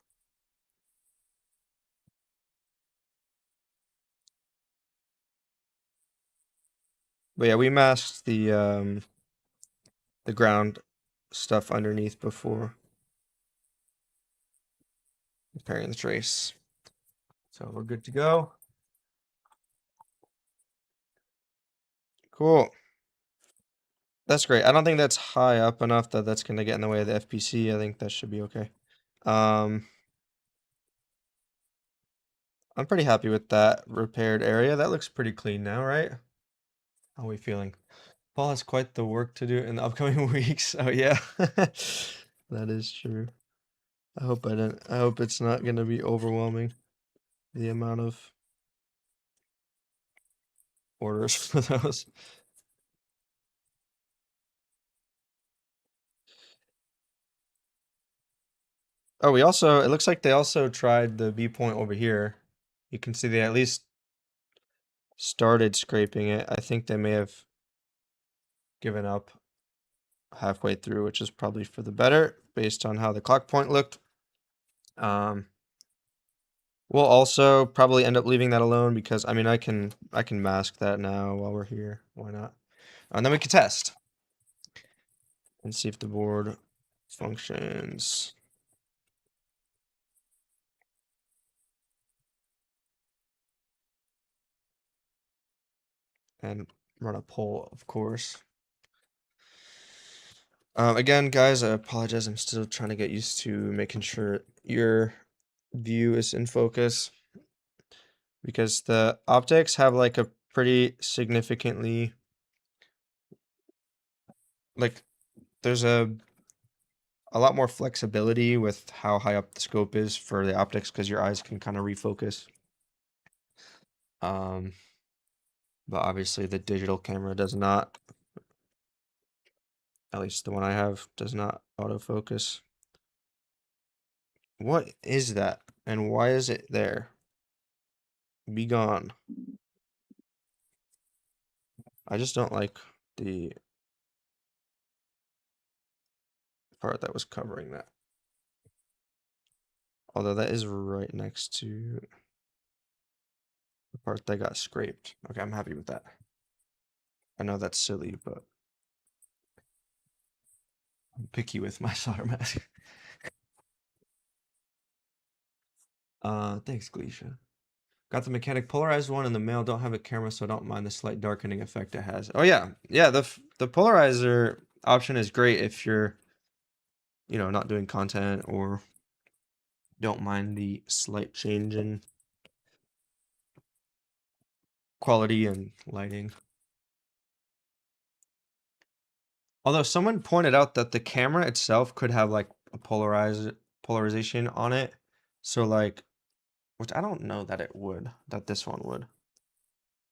But yeah, we masked the ground stuff underneath before repairing the trace. So we're good to go. Cool. That's great. I don't think that's high up enough that that's going to get in the way of the FPC. I think that should be okay. I'm pretty happy with that repaired area. That looks pretty clean now, right? How are we feeling? Paul has quite the work to do in the upcoming weeks. Oh yeah. That is true. I hope it's not going to be overwhelming, the amount of orders for those. Oh, it looks like they also tried the B point over here. You can see they at least started scraping it. I think they may have given up halfway through, which is probably for the better based on how the clock point looked. We'll also probably end up leaving that alone because I mean I can mask that now while we're here. Why not? And then we can test and see if the board functions. And run a poll, of course. Again, guys, I apologize. I'm still trying to get used to making sure your view is in focus because the optics have like a pretty significantly like there's a lot more flexibility with how high up the scope is for the optics because your eyes can kind of refocus. But obviously the digital camera does not, at least the one I have, does not autofocus. What is that? And why is it there? Be gone. I just don't like the part that was covering that. Although that is right next to the part that got scraped. Okay, I'm happy with that. I know that's silly, but I'm picky with my solder mask. Thanks, Gleisha. Got the mechanic polarized one in the mail. Don't have a camera, so I don't mind the slight darkening effect it has. Oh yeah, yeah. The polarizer option is great if you're, not doing content or don't mind the slight change in quality and lighting. Although someone pointed out that the camera itself could have like a polarization on it, so like, which I don't know that it would, that this one would.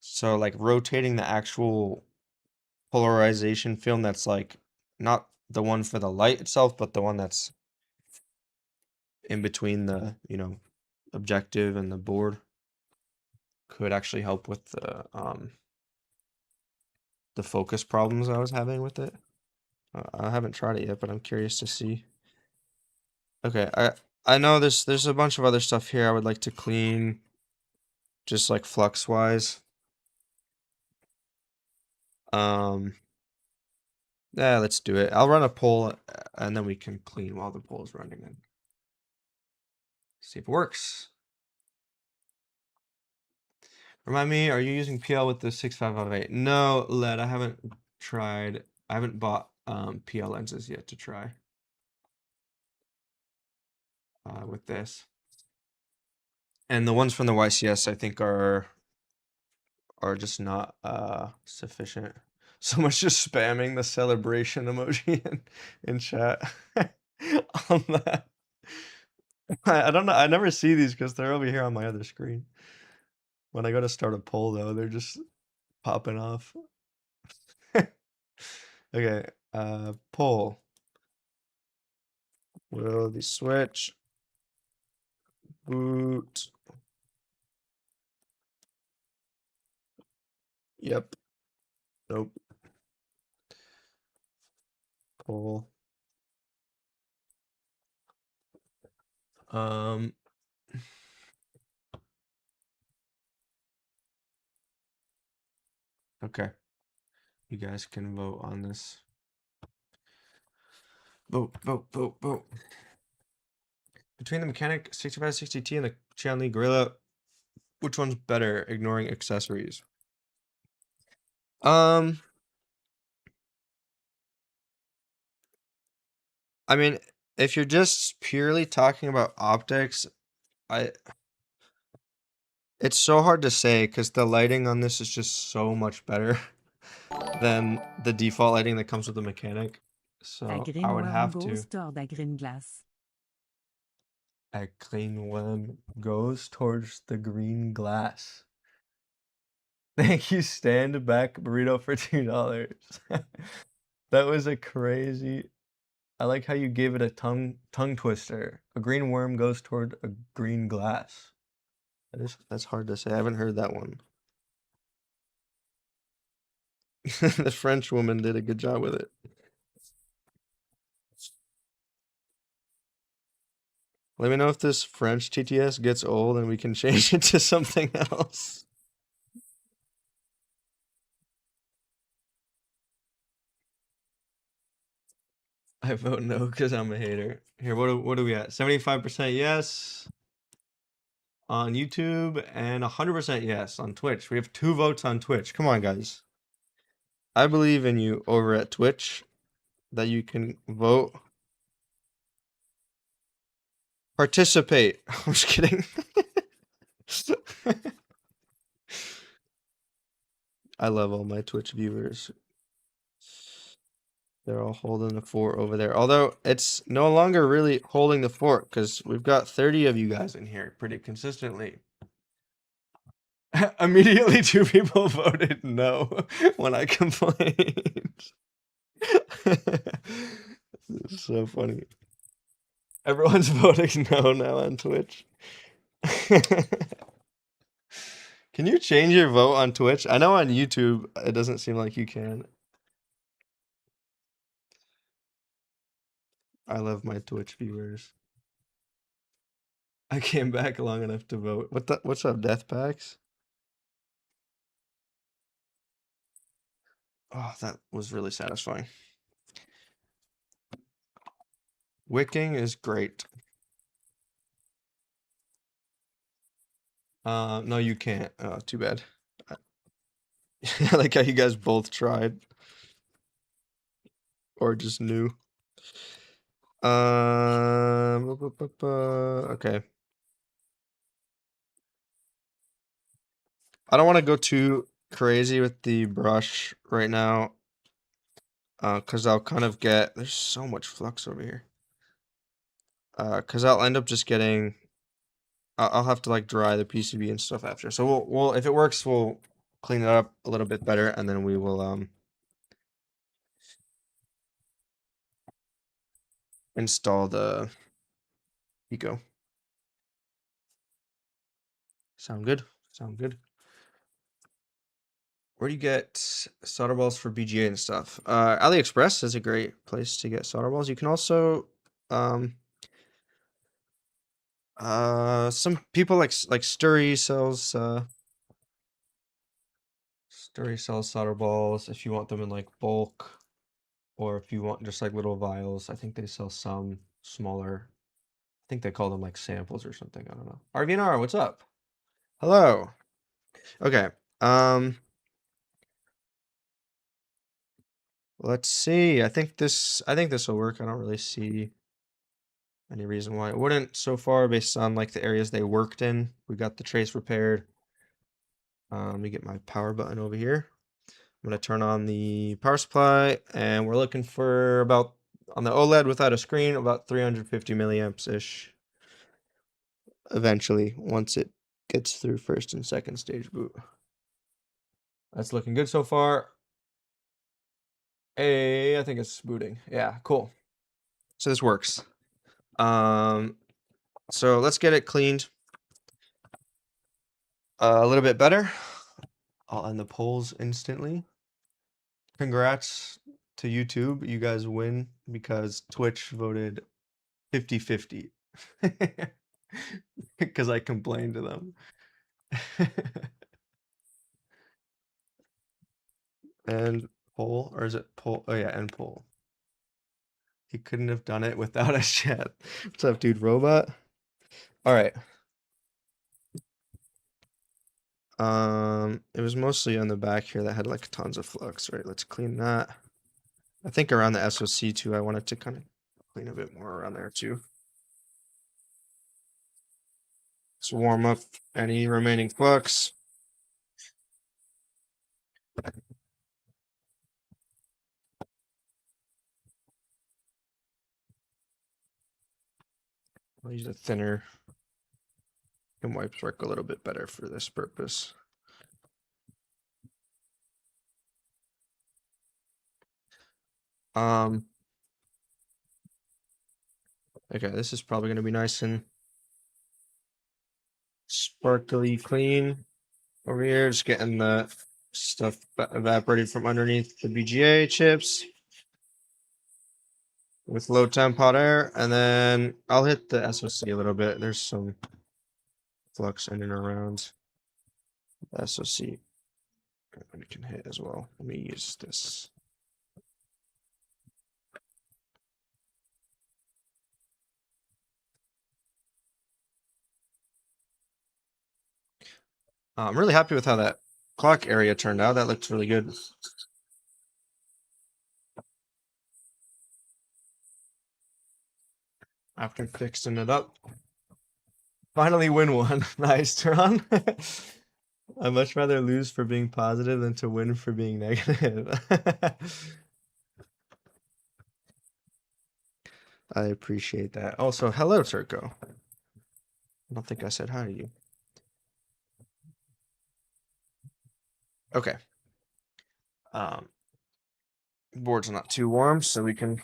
So like rotating the actual polarization film that's like not the one for the light itself, but the one that's in between the, objective and the board could actually help with the focus problems I was having with it. I haven't tried it yet, but I'm curious to see. Okay, I know there's a bunch of other stuff here I would like to clean, just like flux wise. Yeah, let's do it. I'll run a poll and then we can clean while the poll is running and see if it works. Remind me, are you using PL with the 6558? No, LED, I haven't tried. I haven't bought PL lenses yet to try with this. And the ones from the YCS I think are just not sufficient. Someone's just spamming the celebration emoji in chat on that. I don't know. I never see these because they're over here on my other screen. When I go to start a poll, though, they're just popping off. Okay, poll. Will the Switch boot? Yep. Nope. Poll. Okay. You guys can vote on this. Vote, vote, vote, vote. Between the Mechanic 6560T and the Xiaomi Gorilla, which one's better, ignoring accessories? I mean, if you're just purely talking about optics, it's so hard to say because the lighting on this is just so much better than the default lighting that comes with the Mechanic. A So green I would worm have goes to. toward a green glass. A green worm goes towards the green glass. Thank you, stand back burrito for $2. That was a crazy. I like how you gave it a tongue twister. A green worm goes toward a green glass. That's hard to say. I haven't heard that one. The French woman did a good job with it. Let me know if this French TTS gets old and we can change it to something else. I vote no because I'm a hater. Here, what are we at? 75% yes on YouTube and 100% yes on Twitch. We have 2 votes on Twitch. Come on, guys. I believe in you over at Twitch that you can vote. Participate. I'm just kidding. I love all my Twitch viewers. They're all holding the fort over there. Although it's no longer really holding the fort because we've got 30 of you guys in here pretty consistently. Immediately 2 people voted no when I complained. This is so funny. Everyone's voting no now on Twitch. Can you change your vote on Twitch? I know on YouTube it doesn't seem like you can. I love my Twitch viewers. I came back long enough to vote. What's up, Death Packs? Oh, that was really satisfying. Wicking is great. No, you can't. Oh, too bad. I like how you guys both tried. Or just knew. Okay. I don't want to go too crazy with the brush right now. Because I'll kind of get... There's so much flux over here. Because I'll end up just getting... I'll have to like dry the PCB and stuff after. So we'll if it works, we'll clean it up a little bit better, and then we will install the Pico. Sound good? Sound good. Where do you get solder balls for BGA and stuff? AliExpress is a great place to get solder balls. You can also some people like Sturry sells solder balls if you want them in like bulk, or if you want just like little vials. I think they sell some smaller. I think they call them like samples or something. I don't know. RVNR, what's up? Hello. Okay. Let's see. I think this will work. I don't really see any reason why it wouldn't so far based on like the areas they worked in. We got the trace repaired. Let me get my power button over here. I'm gonna turn on the power supply, and we're looking for about, on the OLED without a screen, about 350 milliamps ish. Eventually, once it gets through first and second stage boot. That's looking good so far. Hey, I think it's booting. Yeah, cool. So this works. So let's get it cleaned a little bit better. I'll end the polls instantly. Congrats to YouTube. You guys win because Twitch voted 50-50. Because I complained to them. And poll, or is it poll? Oh yeah, end poll. He couldn't have done it without a chat. What's up, dude? Robot. All right. It was mostly on the back here that had like tons of flux, right? Let's clean that. I think around the SoC too, I wanted to kind of clean a bit more around there too. Let's warm up any remaining flux. I'll use a thinner. And wipes work a little bit better for this purpose. Okay, this is probably going to be nice and sparkly clean over here. Just getting the stuff evaporated from underneath the BGA chips with low temp hot air, and then I'll hit the SoC a little bit. There's some flux in and around the SoC we can hit as well. Let me use this. I'm really happy with how that clock area turned out. That looks really good. After fixing it up. Finally win one. Nice, Tron. I'd much rather lose for being positive than to win for being negative. I appreciate that. Also, hello, Turco. I don't think I said hi to you. Okay. Board's not too warm, so we can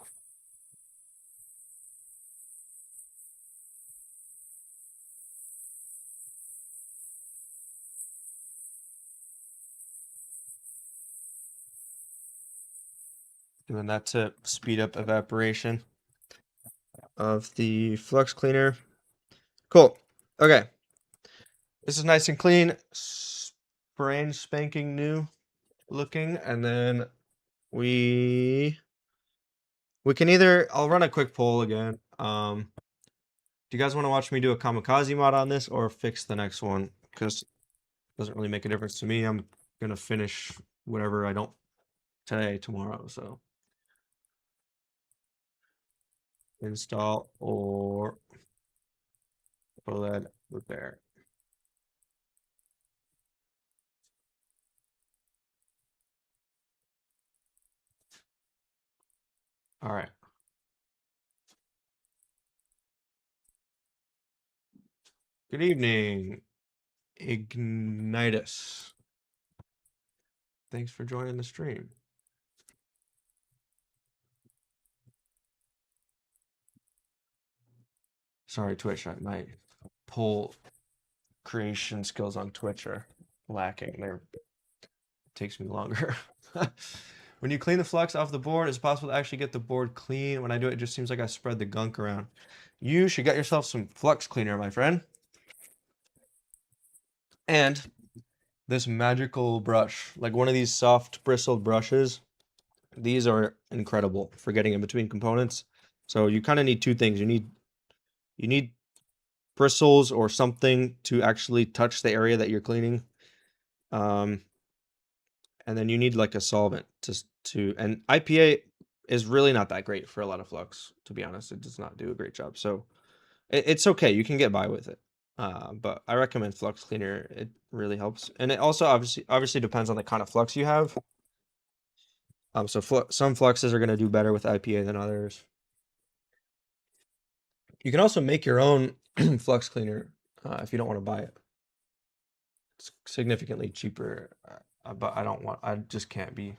doing that to speed up evaporation of the flux cleaner. Cool. Okay. This is nice and clean, brand spanking new looking, and then we can either, I'll run a quick poll again. Do you guys want to watch me do a kamikaze mod on this or fix the next one? Because it doesn't really make a difference to me. I'm gonna finish whatever I don't today, tomorrow. So install or OLED repair. All right. Good evening, Ignitus. Thanks for joining the stream. Sorry, Twitch. My poll creation skills on Twitch are lacking. Takes me longer. When you clean the flux off the board, it's possible to actually get the board clean. When I do it, it just seems like I spread the gunk around. You should get yourself some flux cleaner, my friend. And this magical brush, like one of these soft bristled brushes. These are incredible for getting in between components. So you kind of need two things. You need bristles or something to actually touch the area that you're cleaning. and then you need like a solvent to and IPA is really not that great for a lot of flux, to be honest. It does not do a great job. So it's okay. You can get by with it. But I recommend flux cleaner. It really helps. And it also obviously depends on the kind of flux you have. So some fluxes are going to do better with IPA than others. You can also make your own flux cleaner if you don't want to buy it. It's significantly cheaper, but I just can't be,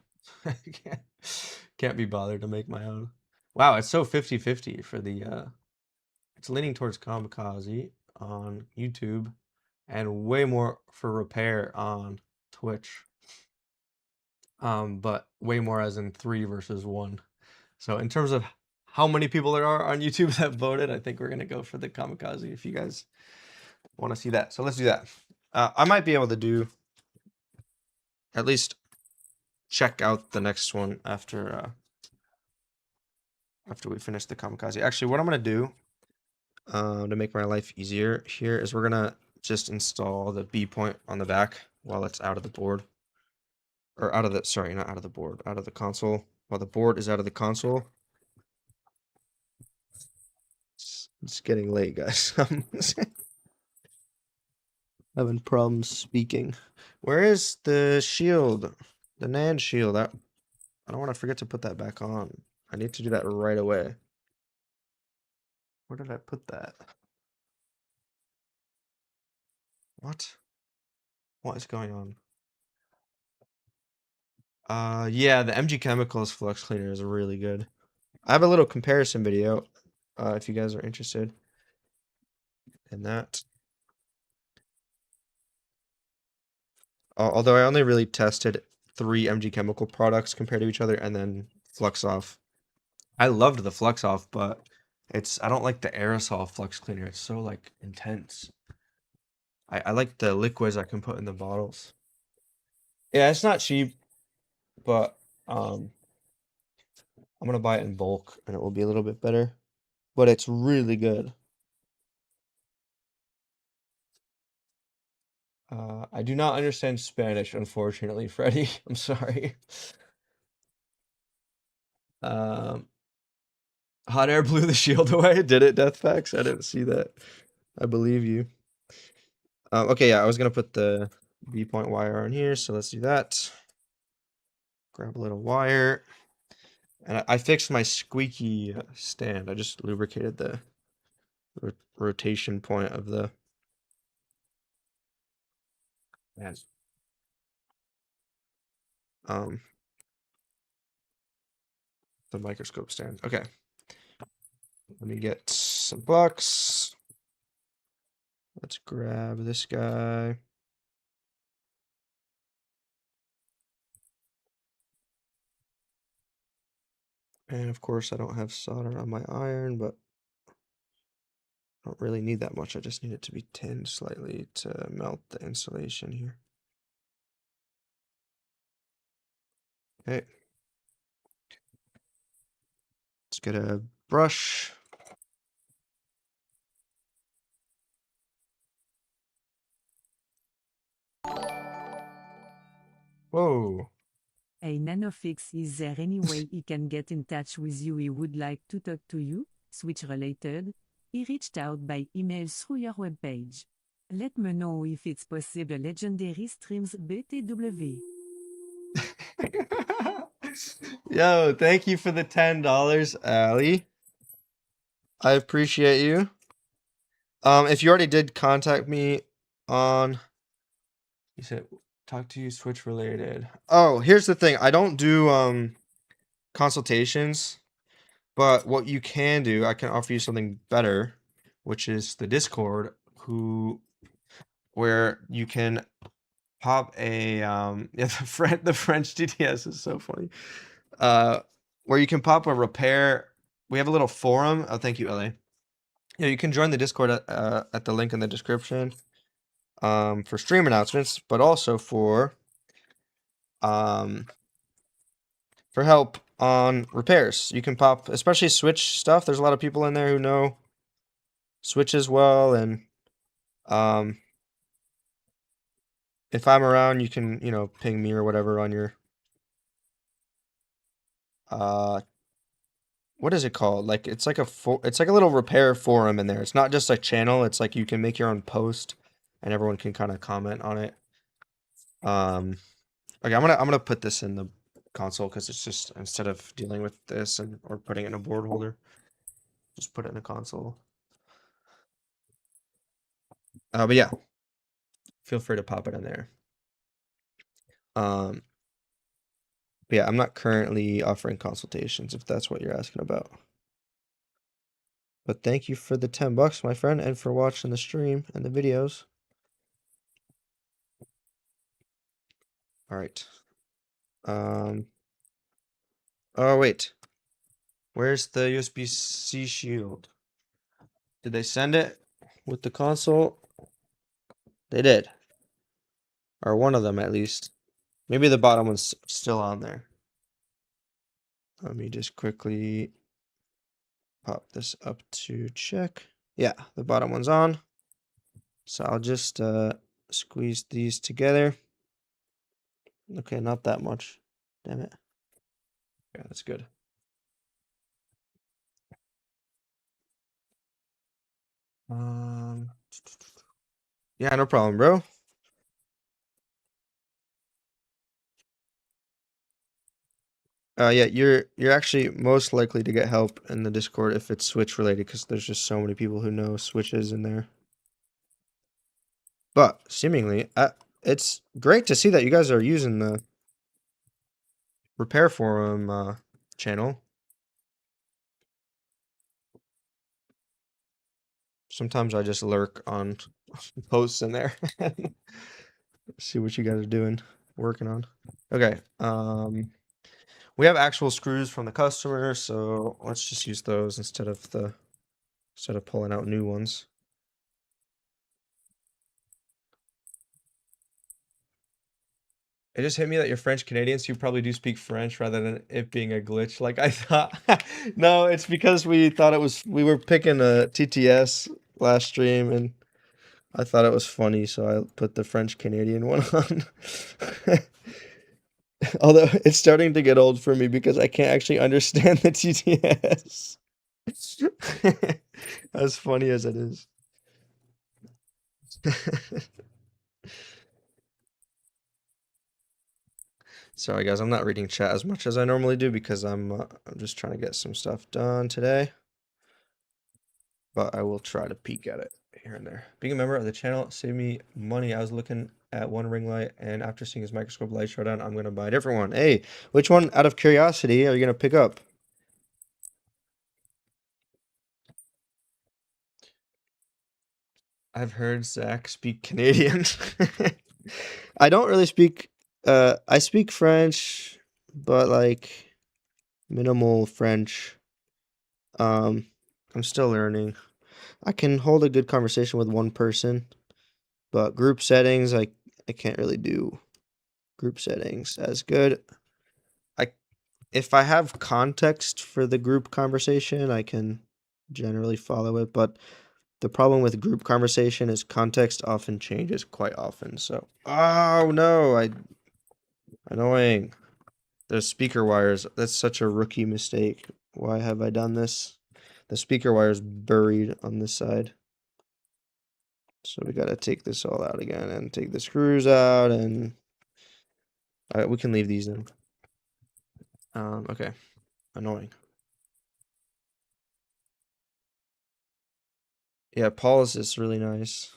can't be bothered to make my own. Wow, it's so 50-50 for the, it's leaning towards kamikaze on YouTube and way more for repair on Twitch. But way more as in 3 versus 1. So in terms of how many people there are on YouTube that voted, I think we're gonna go for the kamikaze if you guys want to see that. So let's do that. I might be able to do at least check out the next one after we finish the kamikaze. Actually, what I'm gonna do to make my life easier here is we're gonna just install the B point on the back while it's out of the board. Or out of the, sorry, not out of the board, out of the console. While the board is out of the console. It's getting late, guys. I'm having problems speaking. Where is the shield? The NAND shield. I don't want to forget to put that back on. I need to do that right away. Where did I put that? What? What is going on? Yeah, the MG Chemicals flux cleaner is really good. I have a little comparison video, if you guys are interested in that. Although I only really tested 3 MG Chemical products compared to each other, and then Flux Off. I loved the Flux Off, but I don't like the aerosol flux cleaner. It's so like intense. I like the liquids I can put in the bottles. Yeah, it's not cheap, but I'm gonna buy it in bulk and it will be a little bit better. But it's really good. I do not understand Spanish, unfortunately, Freddie. I'm sorry. Hot air blew the shield away. Did it, Deathfax? I didn't see that. I believe you. Okay, yeah, I was gonna put the B point wire on here, so let's do that. Grab a little wire. And I fixed my squeaky stand. I just lubricated the rotation point of the um the microscope stand. Okay. Let me get some bucks. Let's grab this guy. And of course I don't have solder on my iron, but I don't really need that much. I just need it to be tinned slightly to melt the insulation here. Okay. Let's get a brush. Whoa. Hey nanofix, is there any way he can get in touch with you? He would like to talk to you, Switch related. He reached out by email through your webpage. Let me know if it's possible. Legendary Streams BTW. Yo, thank you for the $10, Ali. I appreciate you. If you already did contact me on, you said talk to you Switch related. Oh, here's the thing. I don't do consultations, but what you can do, I can offer you something better, which is the Discord, where you can pop a yeah, the French DTS is so funny. Where you can pop a repair. We have a little forum. Oh, thank you, LA. Yeah, you can join the Discord at the link in the description for stream announcements, but also for help on repairs. You can pop, especially Switch stuff. There's a lot of people in there who know Switch as well, and if I'm around, you can, ping me or whatever on your what is it called? Like it's like it's like a little repair forum in there. It's not just a channel. It's like you can make your own post and everyone can kind of comment on it. Um okay, I'm gonna put this in the console because it's just instead of dealing with this or putting it in a board holder, just put it in a console. But yeah, feel free to pop it in there. Um but yeah, I'm not currently offering consultations if that's what you're asking about. But thank you for the $10, my friend, and for watching the stream and the videos. All right. Oh wait. Where's the USB-C shield? Did they send it with the console? They did. Or one of them at least. Maybe the bottom one's still on there. Let me just quickly pop this up to check. Yeah, the bottom one's on. So I'll just squeeze these together. Okay, not that much. Damn it. Yeah, that's good. Yeah, no problem, bro. Yeah, you're actually most likely to get help in the Discord if it's Switch related, because there's just so many people who know Switches in there. But seemingly, it's great to see that you guys are using the repair forum channel. Sometimes I just lurk on posts in there, see what you guys are doing, working on. Okay, we have actual screws from the customer, so let's just use those instead of pulling out new ones. It just hit me that you're French Canadian, so you probably do speak French rather than it being a glitch. Like I thought. No, it's because we thought we were picking a TTS last stream, and I thought it was funny, so I put the French Canadian one on. Although it's starting to get old for me because I can't actually understand the TTS. As funny as it is. Sorry guys, I'm not reading chat as much as I normally do because I'm just trying to get some stuff done today. But I will try to peek at it here and there. Being a member of the channel saved me money. I was looking at one ring light, and after seeing his microscope light showdown, I'm going to buy a different one. Hey, which one, out of curiosity, are you going to pick up? I've heard Zach speak Canadian. I don't really speak, I speak French, but like minimal French. I'm still learning. I can hold a good conversation with one person, but group settings, I can't really do group settings as good. If I have context for the group conversation, I can generally follow it, but the problem with group conversation is context often changes quite often. So, oh no, annoying. The speaker wires, that's such a rookie mistake. Why have I done this? The speaker wire is buried on this side. So we got to take this all out again and take the screws out, and we can leave these in. Okay. Annoying. Yeah, Paul's is really nice.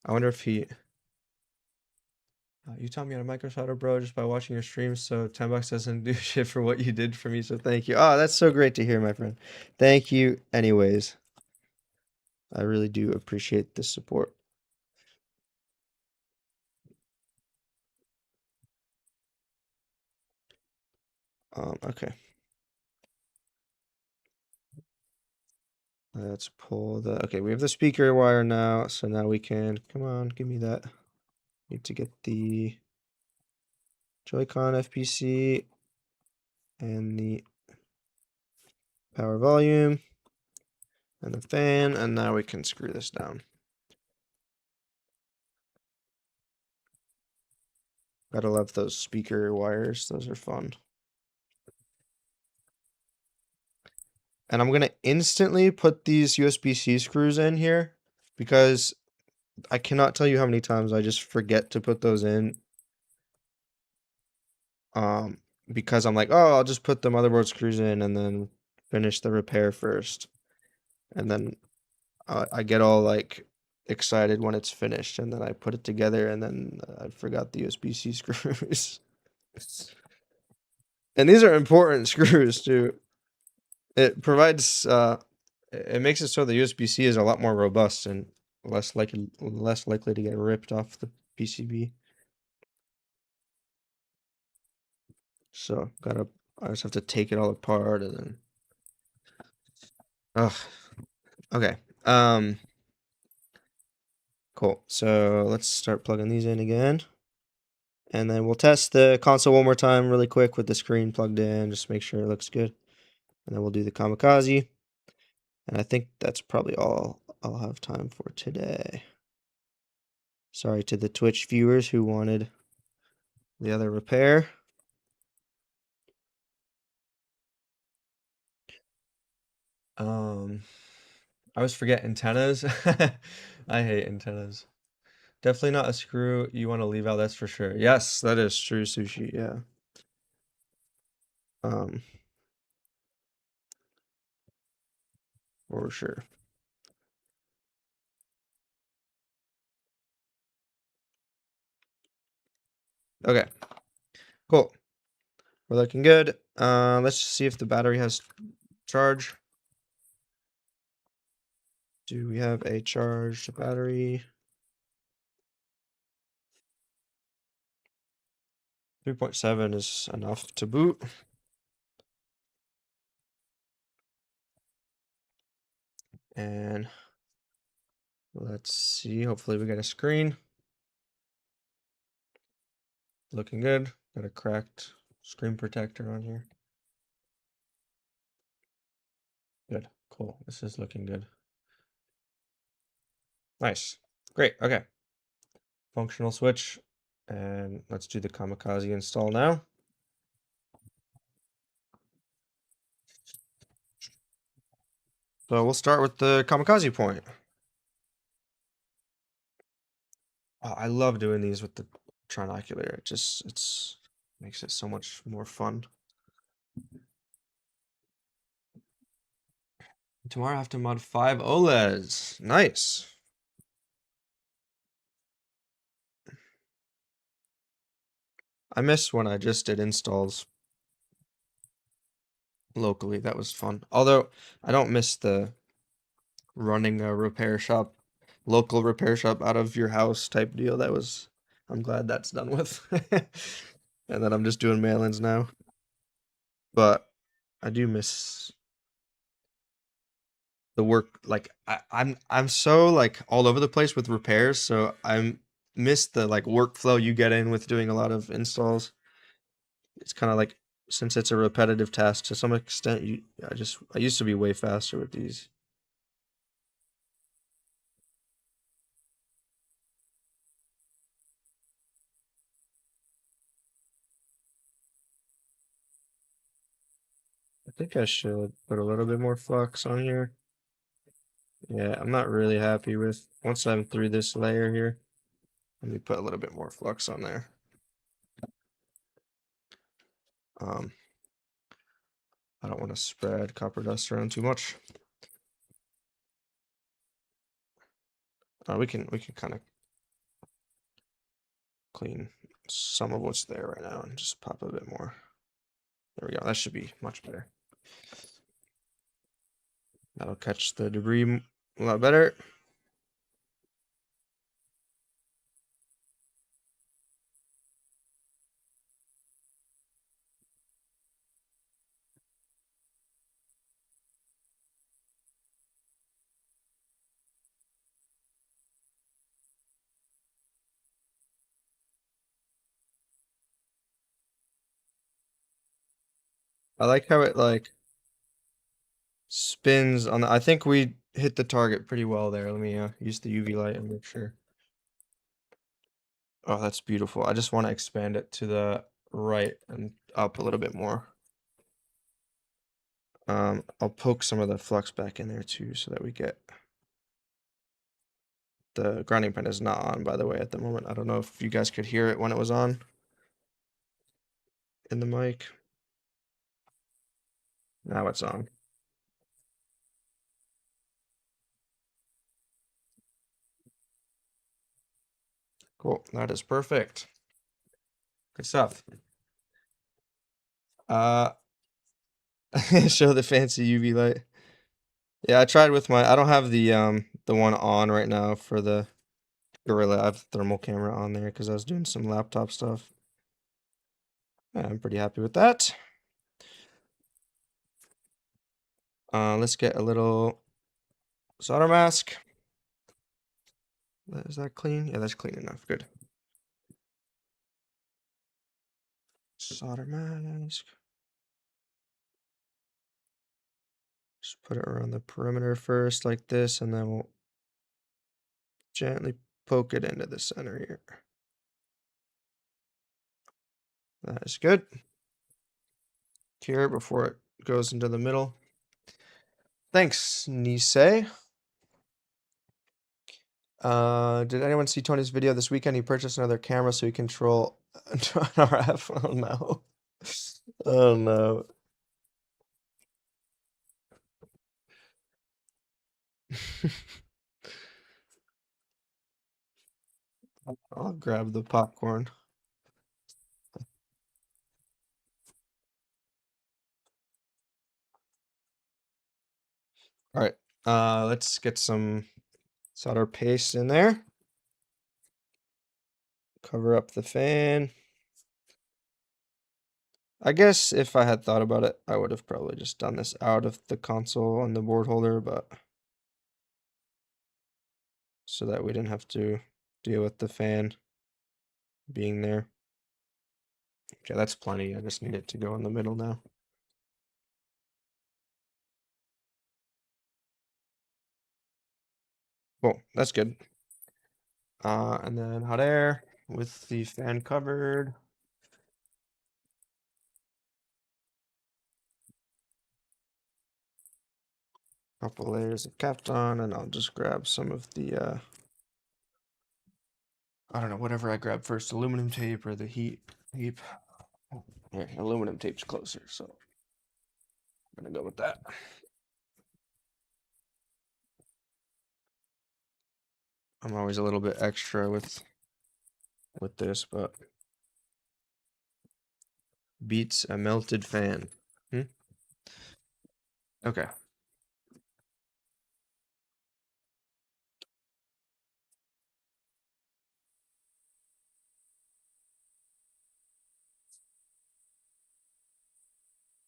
I wonder if he... you taught me how to microsolder, bro, just by watching your streams, so $10 doesn't do shit for what you did for me, so thank you. Oh, that's so great to hear, my friend. Thank you anyways. I really do appreciate the support. Okay. Let's pull the... Okay, we have the speaker wire now, so now we can... Come on, give me that. Need to get the Joy-Con FPC and the power volume and the fan, and now we can screw this down. Gotta love those speaker wires. Those are fun. And I'm gonna instantly put these USB-C screws in here because I cannot tell you how many times I just forget to put those in. Um, because I'm like, oh, I'll just put the motherboard screws in and then finish the repair first. And then I get all like excited when it's finished, and then I put it together, and then I forgot the USB-C screws. And these are important screws too. It provides it makes it so the USB-C is a lot more robust and less likely to get ripped off the PCB. So I just have to take it all apart and then. Ugh. Okay. Cool. So let's start plugging these in again. And then we'll test the console one more time really quick with the screen plugged in, just make sure it looks good. And then we'll do the kamikaze. And I think that's probably all I'll have time for today. Sorry to the Twitch viewers who wanted the other repair. I always forget antennas. I hate antennas. Definitely not a screw you want to leave out, that's for sure. Yes, that is true, Sushi, yeah. Um, for sure. Okay, cool. We're looking good. Let's just see if the battery has charge. Do we have a charged battery? 3.7 is enough to boot. And let's see, hopefully we get a screen. Looking good. Got a cracked screen protector on here. Good, cool. This is looking good. Nice, great, okay. Functional switch, and let's do the kamikaze install now. So we'll start with the kamikaze point. Oh, I love doing these with the trinocular. It's makes it so much more fun. Tomorrow I have to mod 5 OLEDs. Nice. I miss when I just did installs locally. That was fun. Although I don't miss the running a repair shop, local repair shop out of your house type deal. I'm glad that's done with. And then I'm just doing mail-ins now. But I do miss the work. Like I'm so like all over the place with repairs, so I miss the like workflow you get in with doing a lot of installs. It's kind of like, since it's a repetitive task to some extent, I used to be way faster with these. I think I should put a little bit more flux on here. Yeah, I'm not really happy with, once I'm through this layer here, let me put a little bit more flux on there. I don't want to spread copper dust around too much. We can kind of clean some of what's there right now and just pop a bit more. There we go. That should be much better. That'll catch the debris a lot better. I like how it like spins on I think we hit the target pretty well there. Let me use the UV light and make sure. Oh, that's beautiful. I just want to expand it to the right and up a little bit more. I'll poke some of the flux back in there too so that we get the grinding pen is not on, by the way, at the moment. I don't know if you guys could hear it when it was on in the mic. Now it's on. Cool. That is perfect. Good stuff. Uh, show the fancy UV light. Yeah, I tried with my. I don't have the one on right now for the Gorilla. I have the thermal camera on there because I was doing some laptop stuff. Yeah, I'm pretty happy with that. Let's get a little solder mask. Is that clean? Yeah, that's clean enough. Good. Solder mask. Just put it around the perimeter first like this, and then we'll gently poke it into the center here. That is good. Cure it before it goes into the middle. Thanks, Nisei. Did anyone see Tony's video this weekend? He purchased another camera so he can control RF. Oh no. Oh no. I'll grab the popcorn. All right. Let's get some solder paste in there. Cover up the fan. I guess if I had thought about it, I would have probably just done this out of the console and the board holder, but so that we didn't have to deal with the fan being there. Okay, that's plenty. I just need it to go in the middle now. Cool, that's good. And then hot air with the fan covered. Couple layers of Kapton, and I'll just grab some of the I don't know, whatever I grab first, aluminum tape or the heat tape. Yeah, aluminum tape's closer, so I'm gonna go with that. I'm always a little bit extra with this, but beats a melted fan. Okay.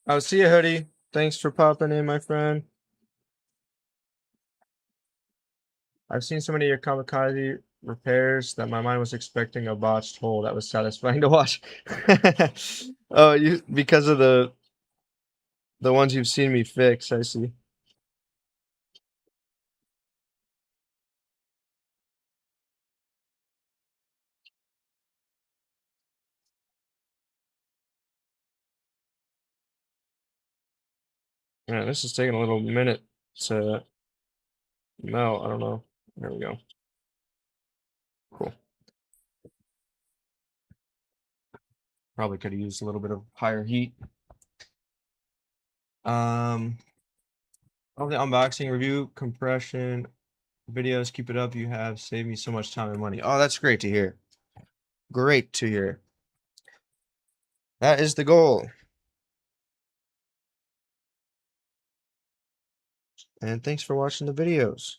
I'll see you, Hoodie. Thanks for popping in, my friend. I've seen so many of your kamikaze repairs that my mind was expecting a botched hole that was satisfying to watch. Oh, you because of the ones you've seen me fix, I see. Yeah, this is taking a little minute to melt. I don't know. There we go. Cool. Probably could have used a little bit of higher heat. All the unboxing, review, compression videos, keep it up. You have saved me so much time and money. Oh, that's great to hear. Great to hear. That is the goal. And thanks for watching the videos.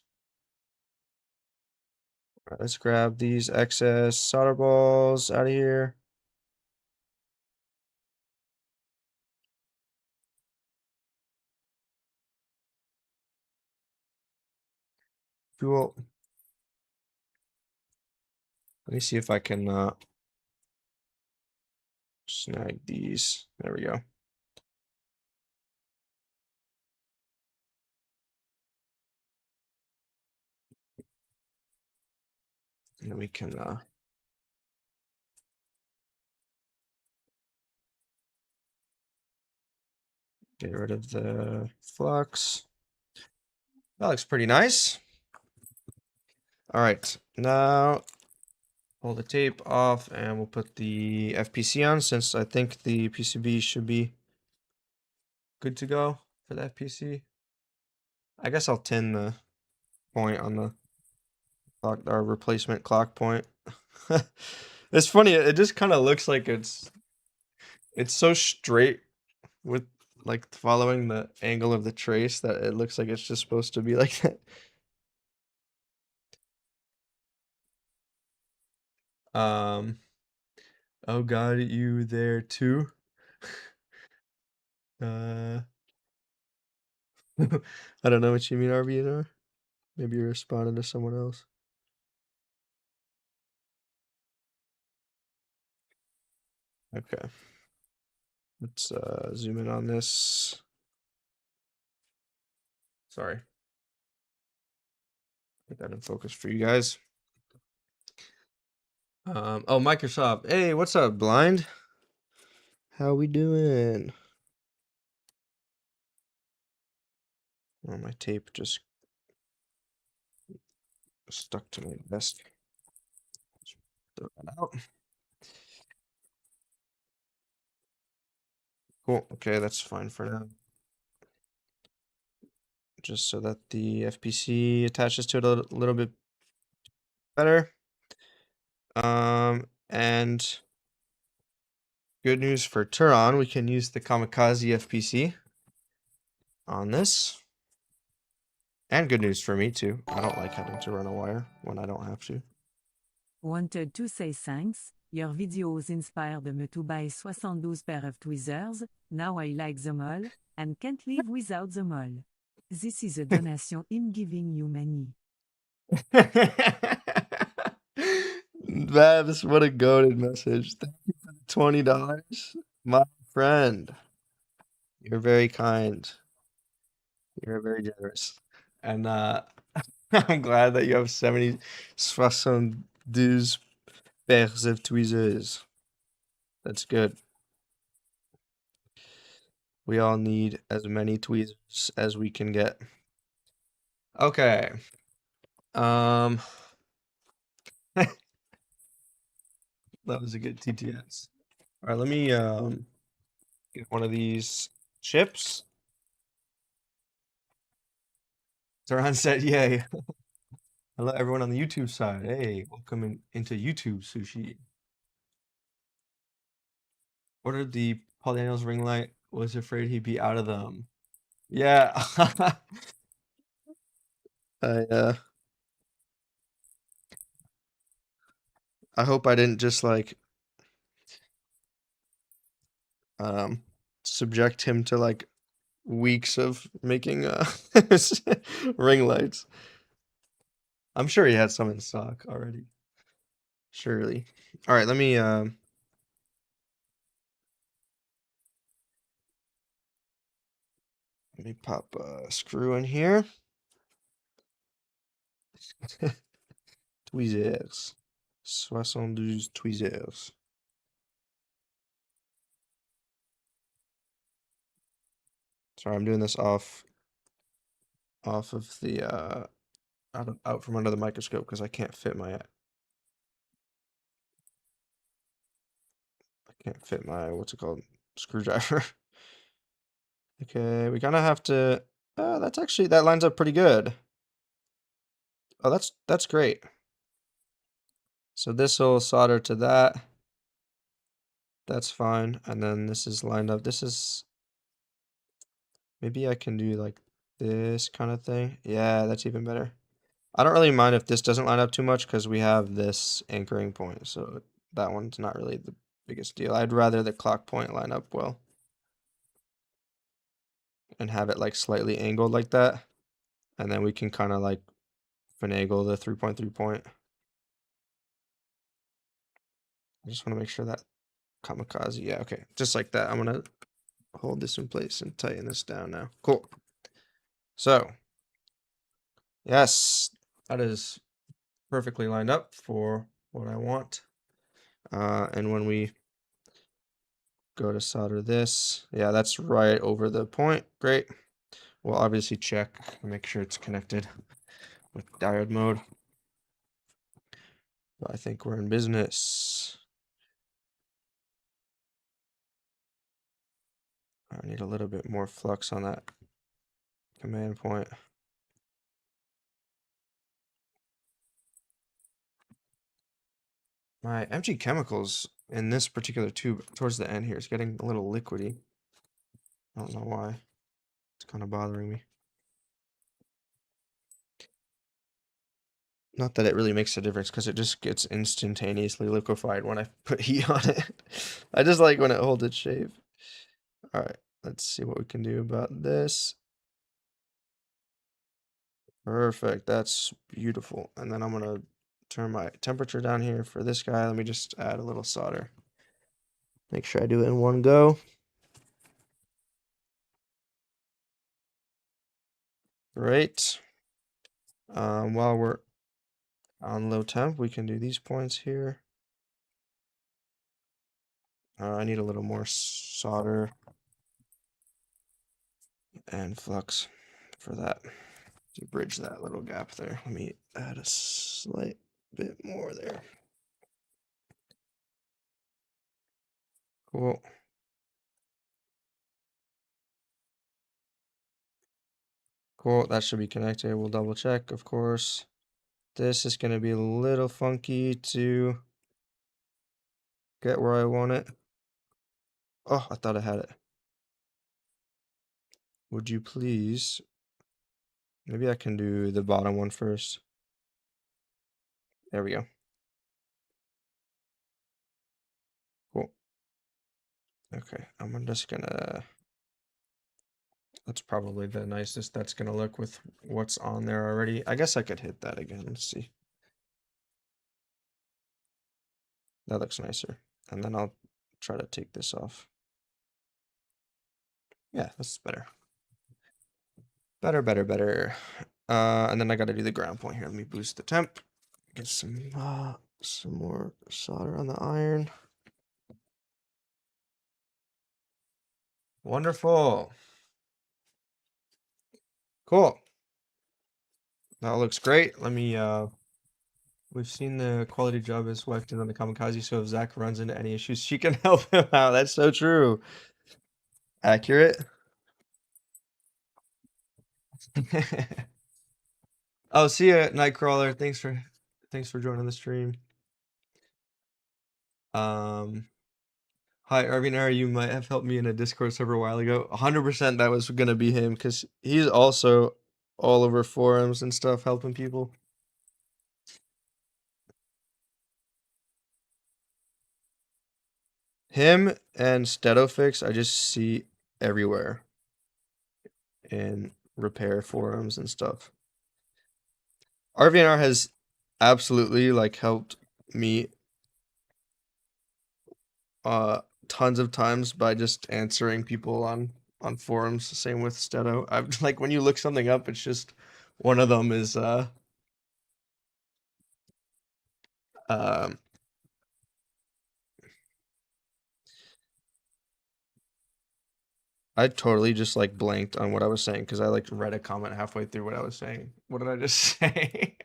All right, let's grab these excess solder balls out of here. Cool. Let me see if I can snag these. There we go. And then we can Get rid of the flux. That looks pretty nice. All right, now pull the tape off and we'll put the FPC on since I think the PCB should be good to go for the FPC. I guess I'll tin the point on the clock, our replacement clock point. It's funny, it just kind of looks like it's so straight with like following the angle of the trace that it looks like it's just supposed to be like that. Oh God, you there too? Uh, I don't know what you mean, RBNR. Maybe you're responding to someone else. Okay. Let's zoom in on this. Sorry. Get that in focus for you guys. Oh, Microsoft. Hey, what's up, Blind? How we doing? Oh, my tape just stuck to my desk. Throw that out. Cool. Okay, that's fine for now. Just so that the FPC attaches to it a little bit better. And good news for Turon, we can use the Kamikaze FPC on this. And good news for me too. I don't like having to run a wire when I don't have to. Wanted to say thanks. Your videos inspired me to buy 72 pair of tweezers. Now I like them all, and can't live without them all. This is a donation I'm giving you money. Babs, what a goated message. Thank you for the $20. My friend. You're very kind. You're very generous. And I'm glad that you have 72 pairs of tweezers. That's good. We all need as many tweezers as we can get. Okay. That was a good TTS. All right, let me get one of these chips. Turon said, yay. Hello, everyone on the YouTube side. Hey, welcome into YouTube Sushi. Ordered the Polyanios ring light. Was afraid he'd be out of them. Yeah. I I hope I didn't just like subject him to like weeks of making ring lights. I'm sure he had some in stock already. Surely. All right, let me pop a screw in here. Tweezers. 72 tweezers. Sorry, I'm doing this off of the out from under the microscope because I can't fit my what's it called, screwdriver. Okay, we kind of have to that's actually, that lines up pretty good. Oh, that's great. So this will solder to that. That's fine. And then this is lined up. This is, maybe I can do like this kind of thing. Yeah, that's even better. I don't really mind if this doesn't line up too much because we have this anchoring point. So that one's not really the biggest deal. I'd rather the clock point line up well and have it like slightly angled like that. And then we can kind of like finagle the 3.3 point. I just want to make sure that Kamikaze, yeah, okay, just like that. I'm gonna hold this in place and tighten this down now. Cool. So, yes, that is perfectly lined up for what I want. And when we go to solder this. Yeah, that's right over the point. Great. We'll obviously check and make sure it's connected with diode mode. But I think we're in business. I need a little bit more flux on that command point. My empty chemicals in this particular tube towards the end here is getting a little liquidy. I don't know why. It's kind of bothering me. Not that it really makes a difference because it just gets instantaneously liquefied when I put heat on it. I just like when it holds its shape. All right, let's see what we can do about this. Perfect, that's beautiful. And then I'm gonna turn my temperature down here for this guy. Let me just add a little solder. Make sure I do it in one go. Great. While we're on low temp, we can do these points here. I need a little more solder and flux for that to bridge that little gap there. Let me add a slight bit more there. Cool. Cool, that should be connected. We'll double check, of course. This is going to be a little funky to get where I want it. Oh, I thought I had it. Would you please? Maybe I can do the bottom one first. There we go. Cool. Okay, I'm just gonna. That's probably the nicest that's gonna look with what's on there already. I guess I could hit that again. Let's see. That looks nicer. And then I'll try to take this off. Yeah, that's better. Better. And then I gotta do the ground point here. Let me boost the temp. Get some more solder on the iron. Wonderful. Cool. That looks great. Let me we've seen the quality job his wife did on the kamikaze, so if Zach runs into any issues, she can help him out. That's so true. Accurate. Oh, see ya, Nightcrawler. Thanks for joining the stream. Hi, Arvinar. You might have helped me in a Discord server a while ago. 100% that was gonna be him because he's also all over forums and stuff helping people. Him and Stedofix I just see everywhere in repair forums and stuff. RVNR has absolutely like helped me tons of times by just answering people on forums. Same with Stedo. I'm like when you look something up, it's just one of them is I totally just like blanked on what I was saying because I like read a comment halfway through what I was saying. What did I just say?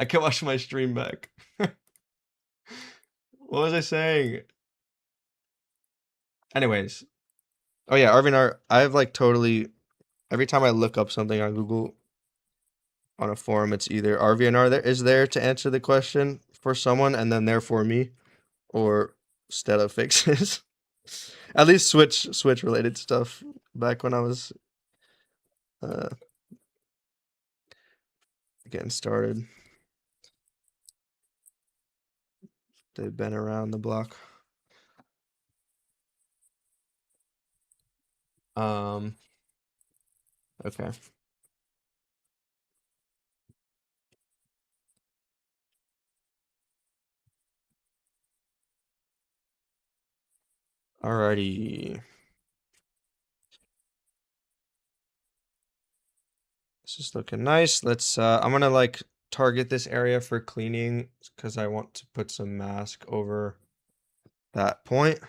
I can watch my stream back. What was I saying? Anyways. Oh yeah, Arvinar, I've like totally every time I look up something on Google on a forum, it's either RVNR there is there to answer the question for someone and then there for me, or Stella fixes. At least Switch related stuff back when I was getting started. They've been around the block. Okay. Alrighty. This is looking nice. Let's I'm gonna like target this area for cleaning because I want to put some mask over that point.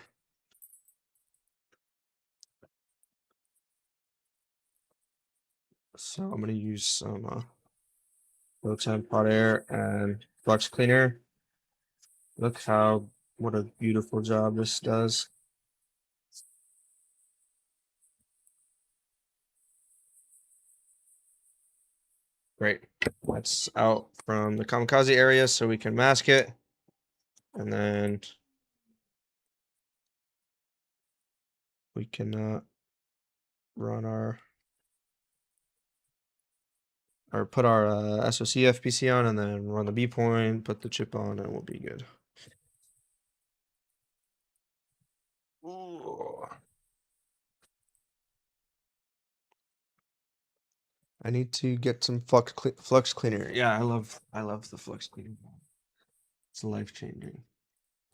So I'm gonna use some low temp hot air and flux cleaner. Look what a beautiful job this does. Great. That's out from the kamikaze area so we can mask it. And then we can run or put our SoC FPC on and then run the B point, put the chip on, and we'll be good. Ooh. I need to get some flux cleaner. Yeah, I love the flux cleaner. It's life changing.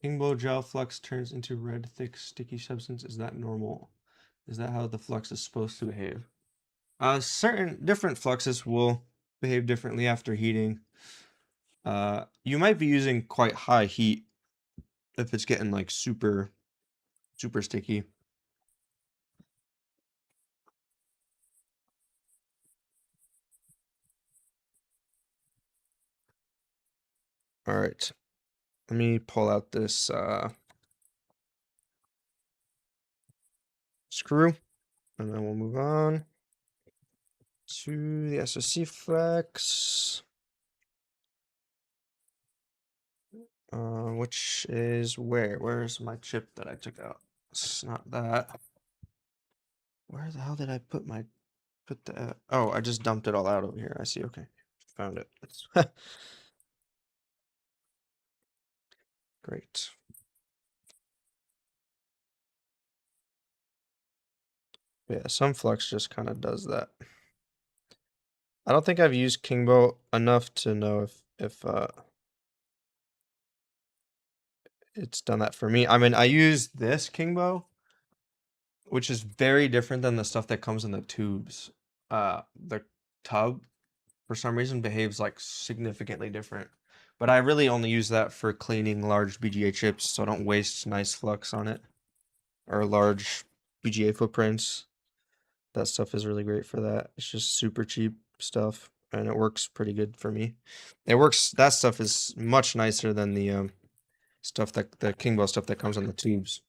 Kingbow gel flux turns into red, thick, sticky substance. Is that normal? Is that how the flux is supposed to behave? Certain different fluxes will behave differently after heating. You might be using quite high heat if it's getting like super sticky. All right, let me pull out this screw, and then we'll move on to the SoC flex, which is where's my chip that I took out? It's not that. Where the hell did I put the oh, I just dumped it all out over here. I see. Okay, found it. Great. Yeah, some flux just kind of does that. I don't think I've used Kingbow enough to know if it's done that for me. I mean, I use this Kingbow, which is very different than the stuff that comes in the tubes. The tub, for some reason, behaves like significantly different. But I really only use that for cleaning large BGA chips, so I don't waste nice flux on it. Or large BGA footprints. That stuff is really great for that. It's just super cheap stuff, and it works pretty good for me. That stuff is much nicer than the the Kingbow stuff that comes on the tubes.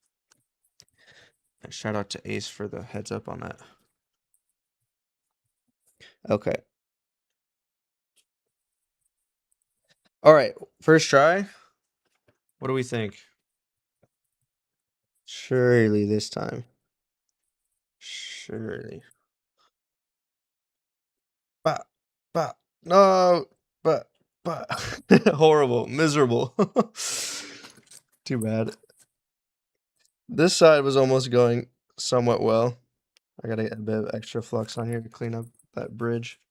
And shout out to Ace for the heads up on that. Okay. All right, first try. What do we think? Surely this time. Surely. But, no, but, horrible, miserable. Too bad. This side was almost going somewhat well. I gotta get a bit of extra flux on here to clean up that bridge.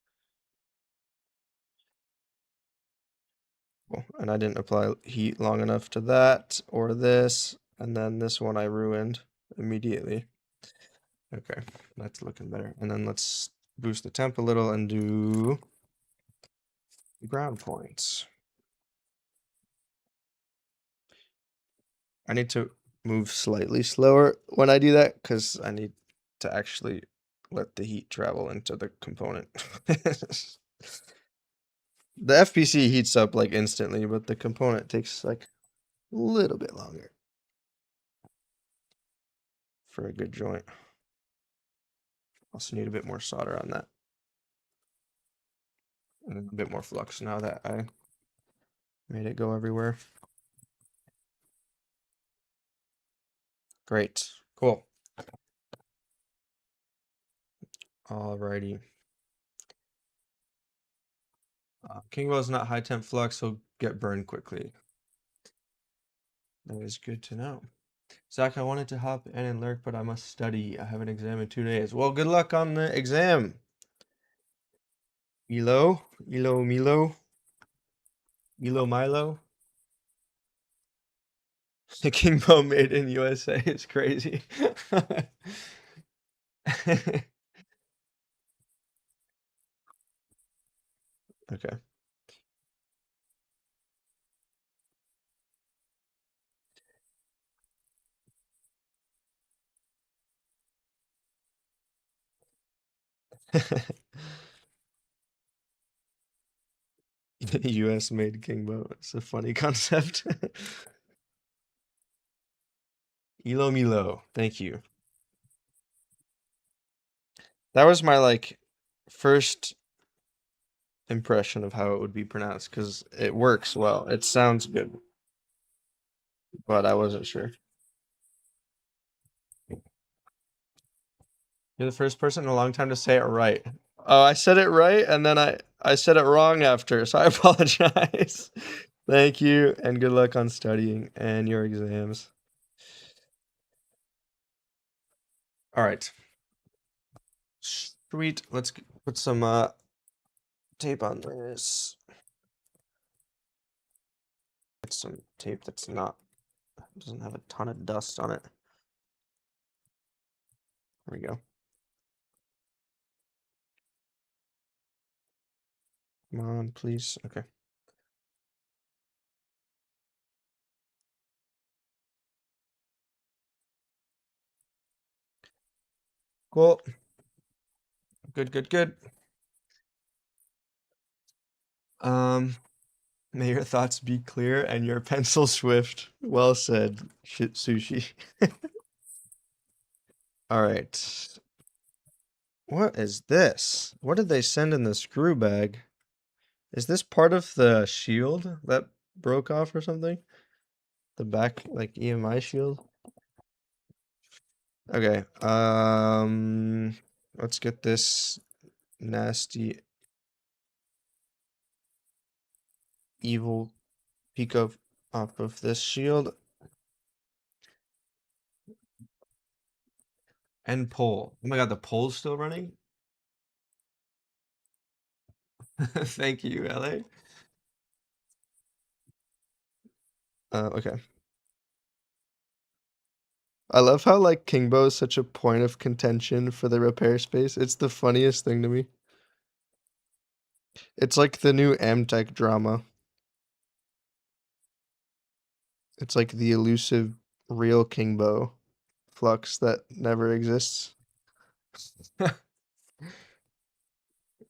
Cool. And I didn't apply heat long enough to that or this, and then this one I ruined immediately. Okay, that's looking better. And then let's boost the temp a little and do ground points. I need to move slightly slower when I do that because I need to actually let the heat travel into the component. The FPC heats up like instantly, but the component takes like a little bit longer for a good joint. Also need a bit more solder on that. And a bit more flux now that I made it go everywhere. Great. Cool. Alrighty. Kingbow's not high temp flux, he'll get burned quickly. That is good to know. Zach, I wanted to hop in and lurk, but I must study. I have an exam in 2 days. Well, good luck on the exam. Milo, Milo. The Kingbow made in USA is crazy. Okay. US made Kingbo. It's a funny concept. Elo Milo. Thank you. That was my like first impression of how it would be pronounced because it works well. It sounds good, but I wasn't sure. You're the first person in a long time to say it right. Oh, I said it right and then I said it wrong after, so I apologize. Thank you and good luck on studying and your exams. All right. Sweet. Let's put some tape on this. Get some tape that's not doesn't have a ton of dust on it. There we go. Come on, please. Okay. Cool. Good, good, good. May your thoughts be clear and your pencil swift. Well said, sushi. All right. What is this? What did they send in the screw bag? Is this part of the shield that broke off or something? The back, like EMI shield? Okay. Let's get this nasty, evil Pico off of this shield and pull. Oh my god, the pole's still running? Thank you, LA. Okay. I love how like Kingbo is such a point of contention for the repair space. It's the funniest thing to me. It's like the new Amtech drama. It's like the elusive real Kingbo flux that never exists.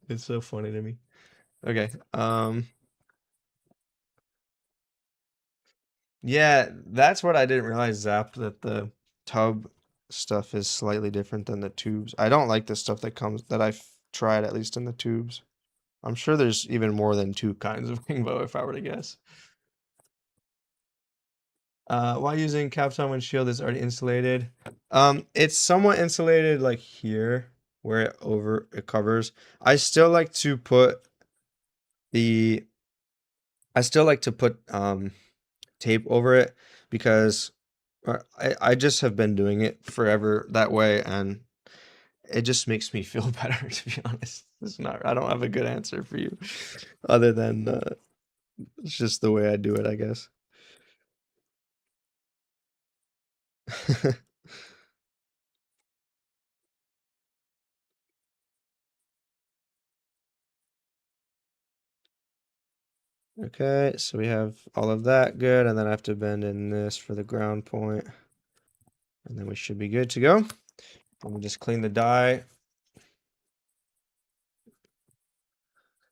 It's so funny to me. Okay. Yeah, that's what I didn't realize, Zap, that the tub stuff is slightly different than the tubes. I don't like the stuff that comes that I've tried, at least in the tubes. I'm sure there's even more than two kinds of Kingbo if I were to guess. Why using Kapton when shield is already insulated? It's somewhat insulated like here where it covers. I still like to put the I still like to put tape over it because I just have been doing it forever that way and it just makes me feel better to be honest. It's not I don't have a good answer for you other than it's just the way I do it, I guess. Okay, so we have all of that good, and then I have to bend in this for the ground point, and then we should be good to go. Let me just clean the die.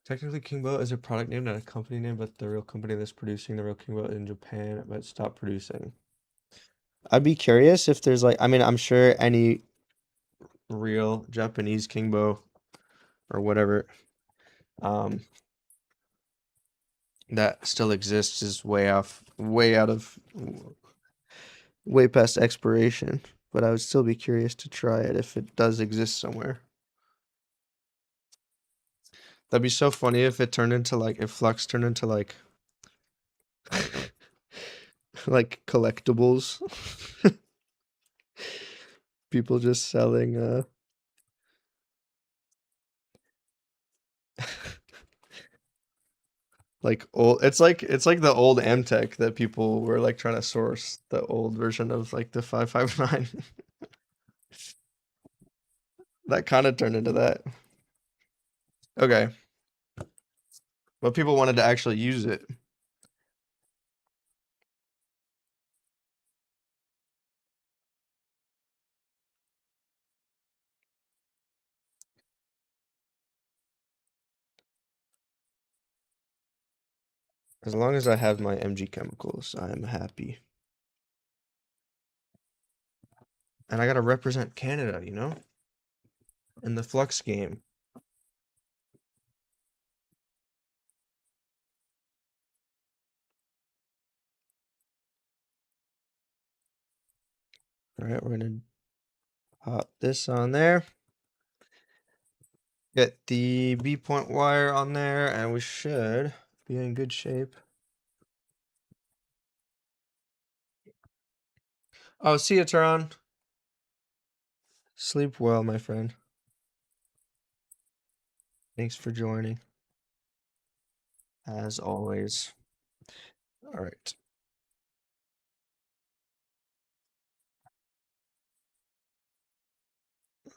Technically, Kingbo is a product name, not a company name, but the real company that's producing the real Kingbo in Japan, but stopped producing. I'd be curious if there's like, I mean, I'm sure any real Japanese Kingbo or whatever, um, that still exists is way off, way out of, way past expiration. But I would still be curious to try it if it does exist somewhere. That'd be so funny if it turned into like if Flux turned into like like collectibles. People just selling like old it's like the old Amtech that people were like trying to source, the old version of like the 559. That kind of turned into that. Okay. But people wanted to actually use it. As long as I have my MG chemicals, I am happy. And I gotta represent Canada, you know? In the Flux game. Alright, we're gonna pop this on there. Get the B point wire on there, and we should be in good shape. Oh, see you, Taran. Sleep well, my friend. Thanks for joining. As always. Alright.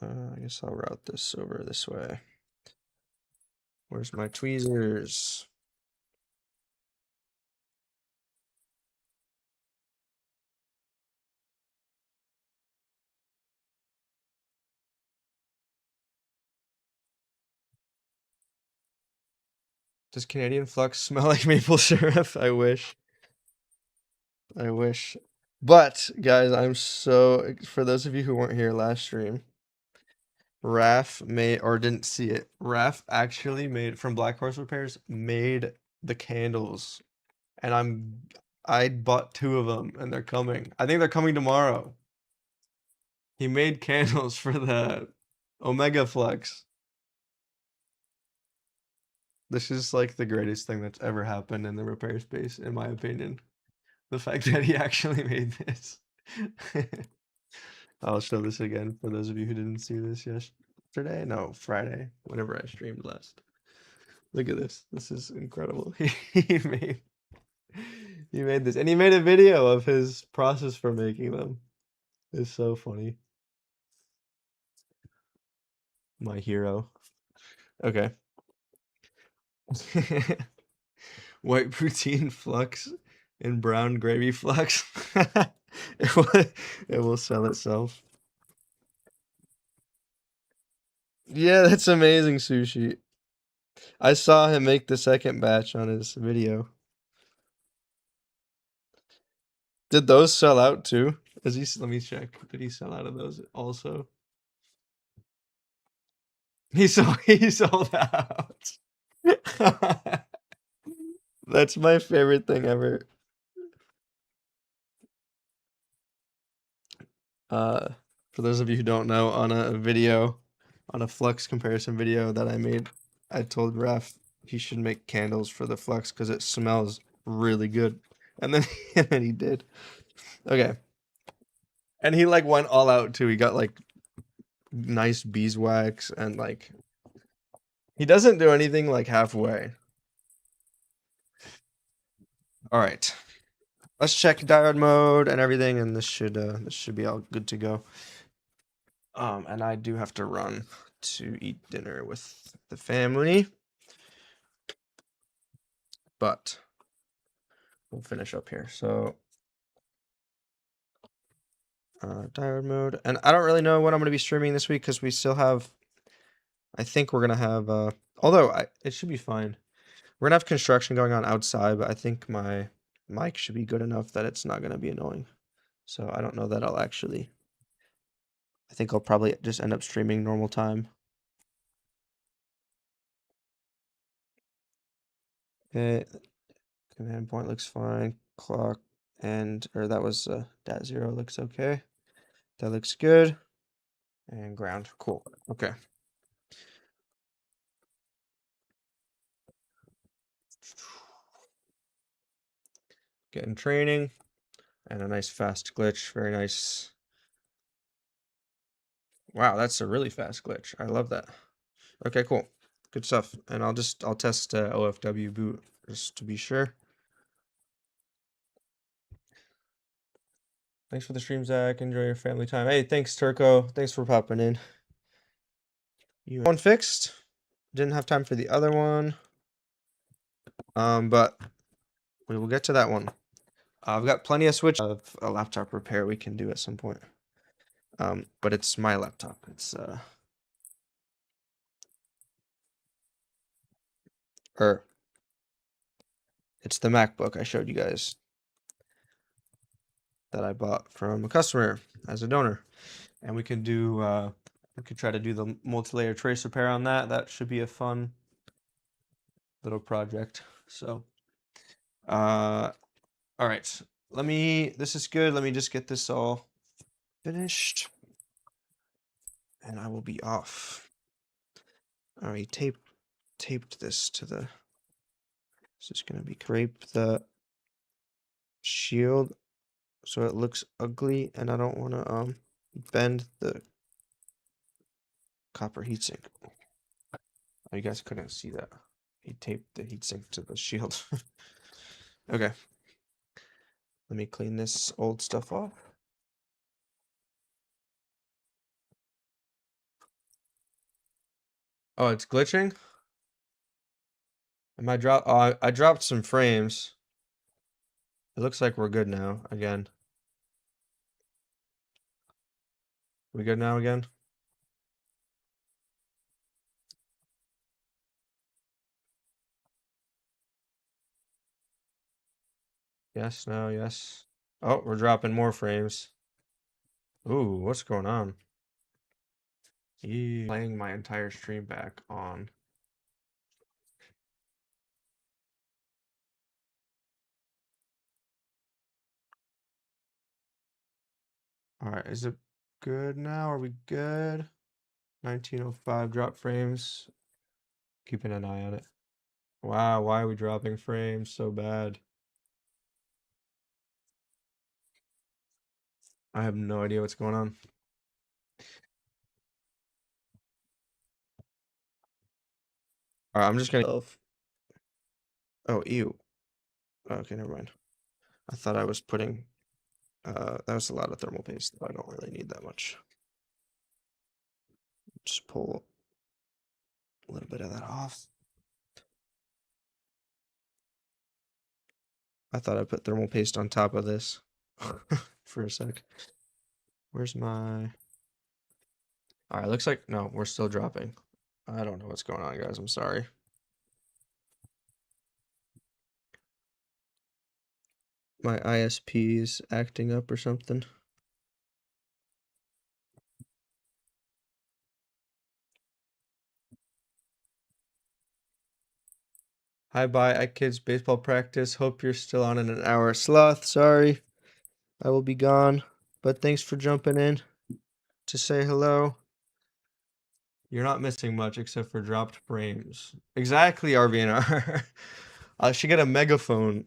I guess I'll route this over this way. Where's my tweezers? Does Canadian Flux smell like maple syrup? I wish. I wish. But, guys, I'm so... For those of you who weren't here last stream, Raf made... Or didn't see it. Raf actually made... From Black Horse Repairs, made the candles. And I bought 2 of them, and they're coming. I think they're coming tomorrow. He made candles for the Omega Flux. This is like the greatest thing that's ever happened in the repair space, in my opinion. The fact that he actually made this. I'll show this again for those of you who didn't see this yesterday. No, Friday, whenever I streamed last. Look at this. This is incredible. He made this, and he made a video of his process for making them. It's so funny. My hero. Okay. White poutine flux and brown gravy flux. It will sell itself. Yeah, that's amazing, Sushi. I saw him make the second batch on his video. Did those sell out too? Let me check. Did he sell out of those also? He sold out. That's my favorite thing ever. For those of you who don't know, on a Flux comparison video that I made, I told Raf he should make candles for the Flux because it smells really good. And then and then he did. Okay. And he like went all out too. He got like nice beeswax and like he doesn't do anything like halfway. All right. Let's check diode mode and everything, and this should be all good to go. And I do have to run to eat dinner with the family, but we'll finish up here. So diode mode, and I don't really know what I'm going to be streaming this week because we still have, I think we're going to have, although it should be fine. We're going to have construction going on outside, but I think my mic should be good enough that it's not going to be annoying. So I don't know that I'll actually, I think I'll probably just end up streaming normal time. Okay, command point looks fine. Clock or that was dat 0 looks okay. That looks good. And ground, cool. Okay. Getting training and a nice fast glitch. Very nice. Wow, that's a really fast glitch. I love that. Okay, cool. Good stuff. And I'll test OFW boot just to be sure. Thanks for the stream, Zach. Enjoy your family time. Hey, thanks, Turco. Thanks for popping in. One fixed. Didn't have time for the other one. But we will get to that one. I've got plenty of switch of a laptop repair we can do at some point. But it's my laptop. It's It's the MacBook I showed you guys that I bought from a customer as a donor. And we can do, we could try to do the multi-layer trace repair on that. That should be a fun little project. So, all right. This is good. Let me just get this all finished. And I will be off. I already taped this to the, this is gonna be scrape the shield so it looks ugly, and I don't wanna bend the copper heatsink. Oh, you guys couldn't see that. He taped the heatsink to the shield. Okay. Let me clean this old stuff off. Oh, it's glitching? Am I drop? Oh, I dropped some frames. It looks like we're good now again. We good now again? Yes, no, yes. Oh, we're dropping more frames. Ooh, what's going on? Playing my entire stream back on. All right, is it good now? Are we good? 1905 drop frames. Keeping an eye on it. Wow, why are we dropping frames so bad? I have no idea what's going on. All right, I'm just gonna. Oh, ew. Okay, never mind. I thought I was putting. That was a lot of thermal paste. I don't really need that much. Just pull a little bit of that off. I thought I put thermal paste on top of this for a sec. Where's my... All right, looks like... No, we're still dropping. I don't know what's going on, guys. I'm sorry. My ISP is acting up or something. Hi, bye. At kids baseball practice. Hope you're still on in an hour. Sloth, sorry. I will be gone. But thanks for jumping in to say hello. You're not missing much except for dropped frames. Exactly, RVNR. I should get a megaphone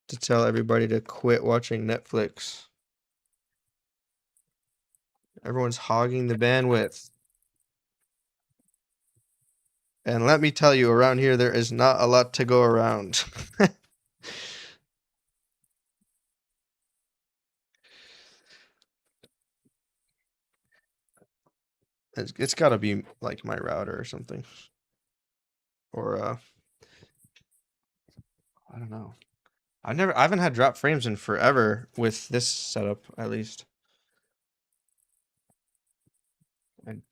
to tell everybody to quit watching Netflix. Everyone's hogging the bandwidth. And let me tell you, around here, there is not a lot to go around. It's got to be like my router or something. Or, I don't know. I haven't had drop frames in forever with this setup, at least. And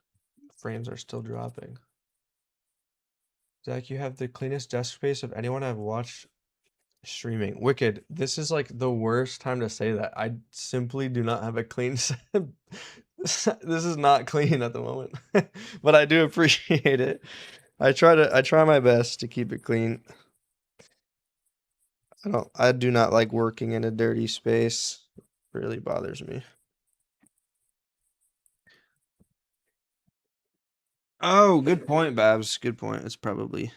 frames are still dropping. Zach, you have the cleanest desk space of anyone I've watched streaming. Wicked. This is like the worst time to say that. I simply do not have a clean set. This is not clean at the moment. But I do appreciate it. I try my best to keep it clean. I do not like working in a dirty space. It really bothers me. Oh, good point, Babs. Good point. It's probably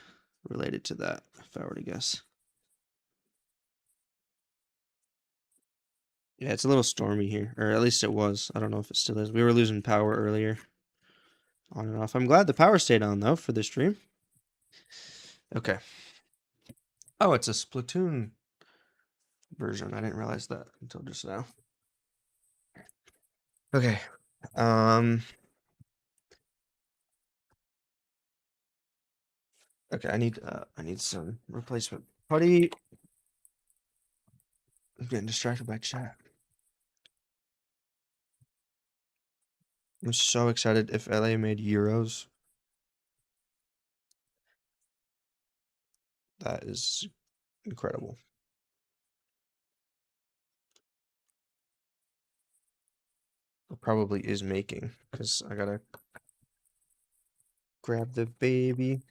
related to that, if I were to guess. Yeah, it's a little stormy here, or at least it was. I don't know if it still is. We were losing power earlier, on and off. I'm glad the power stayed on, though, for the stream. Okay. Oh, it's a Splatoon version. I didn't realize that until just now. Okay. Okay, I need some replacement putty. I'm getting distracted by chat. I'm so excited if LA made Euros. That is incredible. It probably is making, because I gotta grab the baby.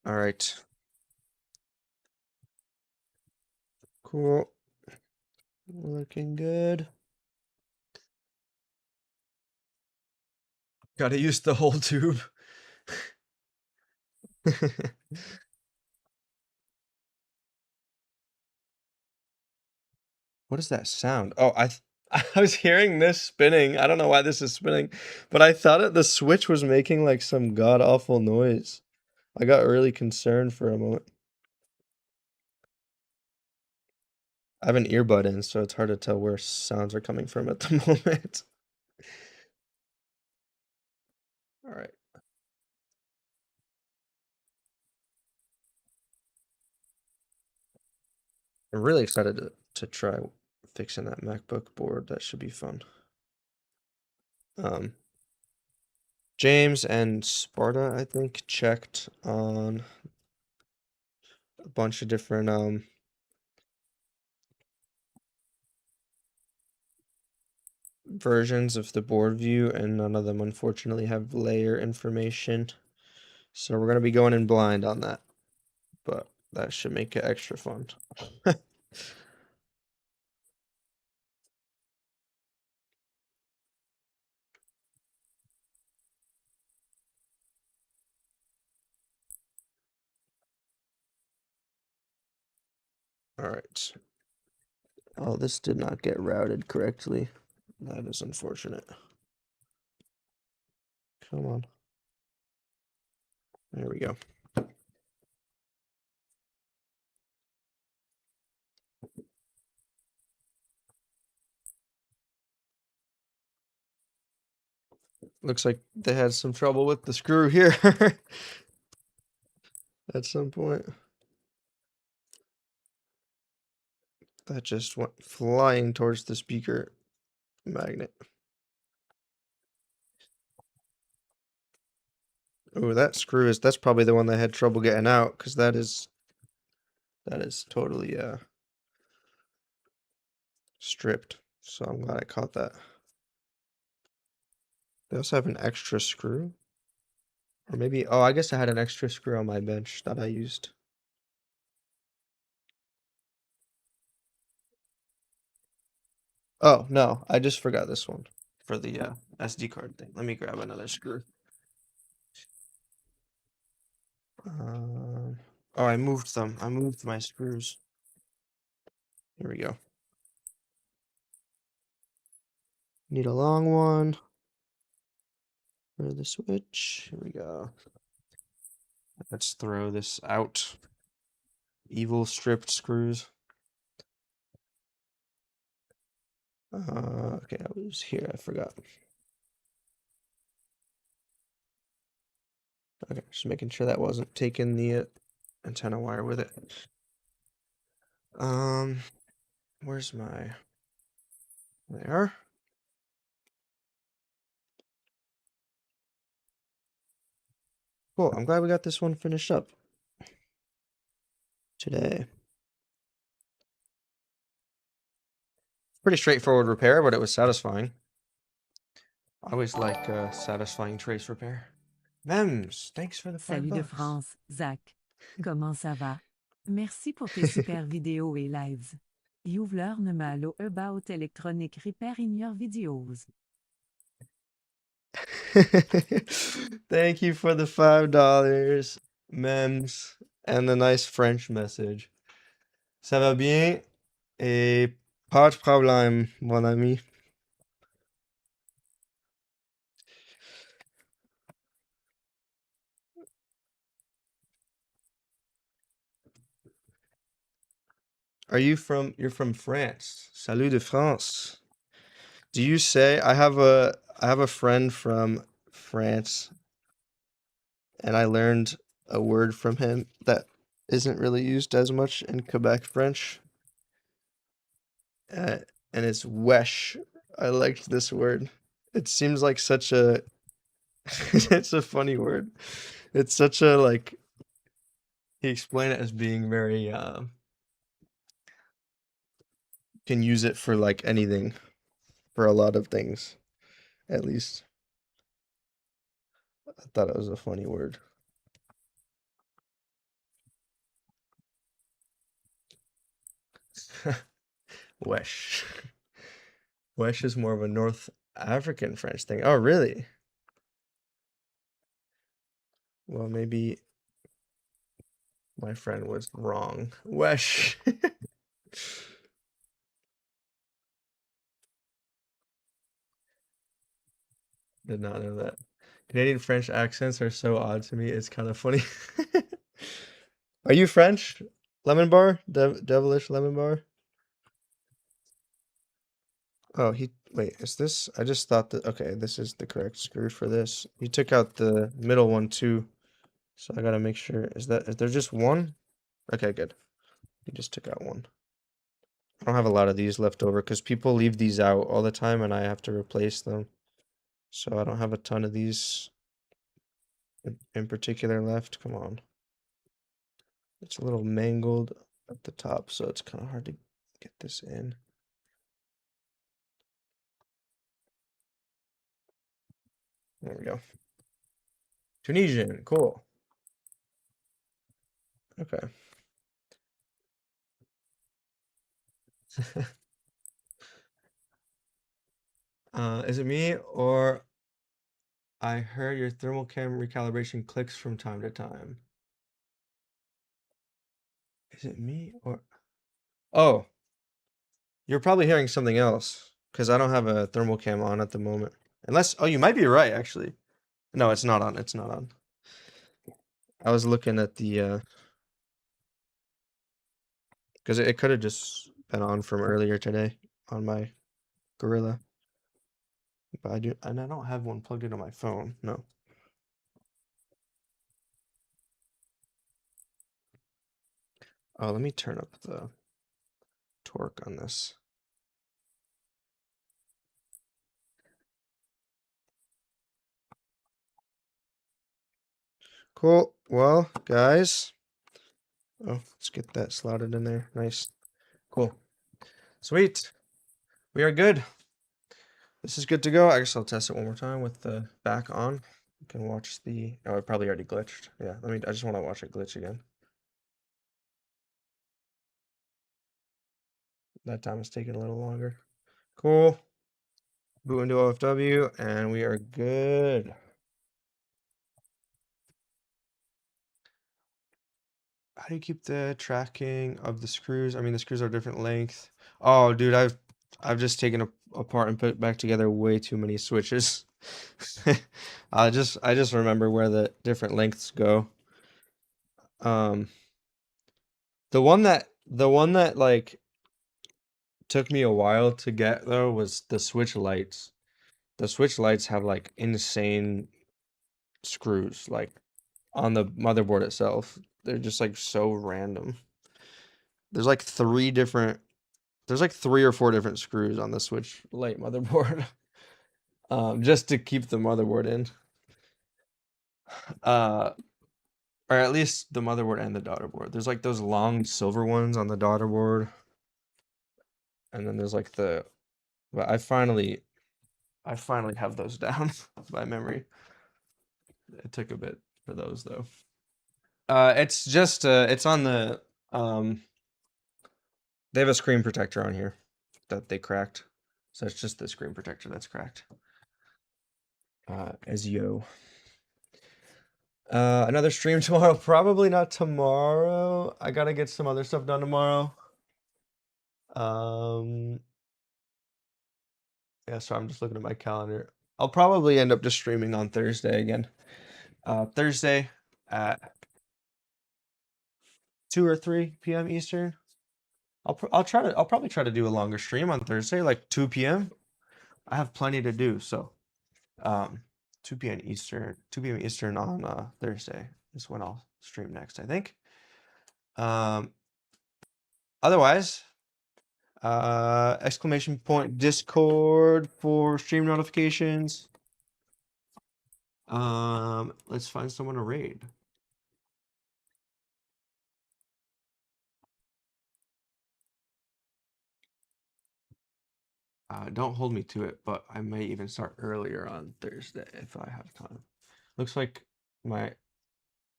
All right. Cool. Looking good. Gotta use the whole tube. What is that sound? Oh, I was hearing this spinning. I don't know why this is spinning, but I thought the switch was making like some god awful noise. I got really concerned for a moment. I have an earbud in, so it's hard to tell where sounds are coming from at the moment. All right. I'm really excited to try fixing that MacBook board. That should be fun. James and Sparta, I think, checked on a bunch of different versions of the board view, and none of them unfortunately have layer information. So we're gonna be going in blind on that, but that should make it extra fun. All right. Oh, this did not get routed correctly. That is unfortunate. Come on. There we go. Looks like they had some trouble with the screw here at some point. That just went flying towards the speaker magnet. Oh, that screw that's probably the one that had trouble getting out, because that is totally stripped. So I'm glad I caught that. They also have an extra screw. Or maybe, oh, I guess I had an extra screw on my bench that I used. Oh, no, I just forgot this one for the SD card thing. Let me grab another screw. Oh, I moved them. I moved my screws. Here we go. Need a long one for the switch. Here we go. Let's throw this out. Evil stripped screws. Okay, I was here. I forgot. Okay, just making sure that wasn't taking the antenna wire with it. Where's my? There. Cool. I'm glad we got this one finished up today. Pretty straightforward repair, but it was satisfying. I always like satisfying trace repair. Mems, thanks for the Salut $5. de France, Zach. Comment ça va? Merci pour tes super vidéos et lives. You've learned a lot about electronic repair in your videos. Thank you for the $5, Mems, and the nice French message. Ça va bien? Et pas de problème, mon ami. You're from France? Salut de France. Do you say I have a friend from France, and I learned a word from him that isn't really used as much in Quebec French, and it's wesh. I liked this word. It seems like such a it's a funny word. It's such a like He explained it as being very can use it for like anything, for a lot of things, at least. I thought it was a funny word. Wesh. Wesh is more of a North African French thing. Oh, really? Well, maybe my friend was wrong. Wesh. Did not know that. Canadian French accents are so odd to me. It's kind of funny. Are you French? Lemon bar? Devilish lemon bar? Oh, wait, is this? I just thought that, okay, this is the correct screw for this. You took out the middle one too, so I gotta make sure. Is there just one? Okay, good. You just took out one. I don't have a lot of these left over because people leave these out all the time and I have to replace them. So I don't have a ton of these in particular left. Come on. It's a little mangled at the top, so it's kind of hard to get this in. There we go. Tunisian, cool. Okay. Is it me or I heard your thermal cam recalibration clicks from time to time? Is it me or oh, you're probably hearing something else because I don't have a thermal cam on at the moment. Unless, oh, you might be right actually. No, it's not on. It's not on. I was looking at the because it could have just been on from earlier today on my Gorilla, but I don't have one plugged into my phone. No. Oh, let me turn up the torque on this. Cool. Well, guys. Oh, let's get that slotted in there. Nice. Cool. Sweet. We are good. This is good to go. I guess I'll test it one more time with the back on. You can watch the. Oh, it probably already glitched. Yeah, I just want to watch it glitch again. That time is taking a little longer. Cool. Boot into OFW, and we are good. How do you keep the tracking of the screws? I mean, the screws are different length. Oh, dude, I've just taken apart and put back together way too many switches. I just remember where the different lengths go. Um, the one that like took me a while to get though was the switch lights. The switch lights have like insane screws like on the motherboard itself. They're just like so random. There's like there's like 3 or 4 different screws on the switch light motherboard. Just to keep the motherboard in. Uh or at least the motherboard and the daughter board. There's like those long silver ones on the daughter board. And then there's like but I finally have those down by memory. It took a bit for those though. It's just it's on the they have a screen protector on here that they cracked. So it's just the screen protector that's cracked. As yo. Another stream tomorrow. Probably not tomorrow. I gotta get some other stuff done tomorrow. Yeah, so I'm just looking at my calendar. I'll probably end up just streaming on Thursday again. Thursday at 2 or 3 p.m. Eastern. I'll probably try to do a longer stream on Thursday, like 2 p.m. I have plenty to do, so 2 p.m. Eastern on Thursday is when I'll stream next, I think. Otherwise, exclamation point Discord for stream notifications. Let's find someone to raid. Don't hold me to it, but I may even start earlier on Thursday if I have time. Looks like my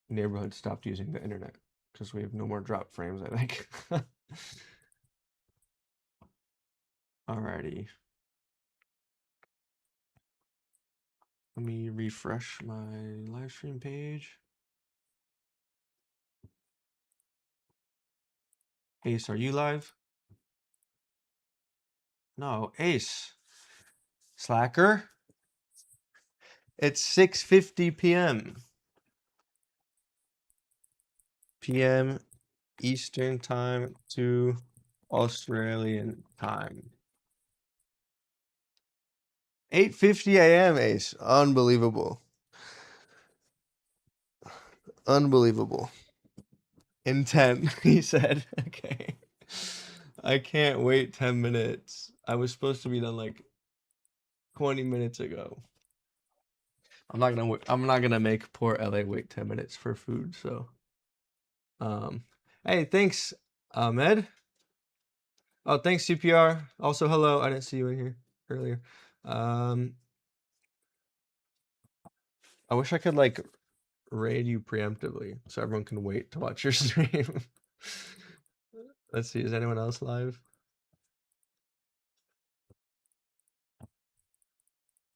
neighborhood stopped using the internet because we have no more drop frames, I think. Alrighty. Let me refresh my live stream page. Ace, are you live? No, Ace. Slacker? It's 6:50 p.m. Eastern time to Australian time. 8:50 a.m. Ace. Unbelievable. Unbelievable. In 10, he said. Okay. I can't wait 10 minutes. I was supposed to be done like 20 minutes ago. I'm not gonna make poor LA wait 10 minutes for food, so hey, thanks, Ahmed. Oh, thanks, CPR. Also, hello. I didn't see you in here earlier. I wish I could like raid you preemptively so everyone can wait to watch your stream. Let's see, is anyone else live?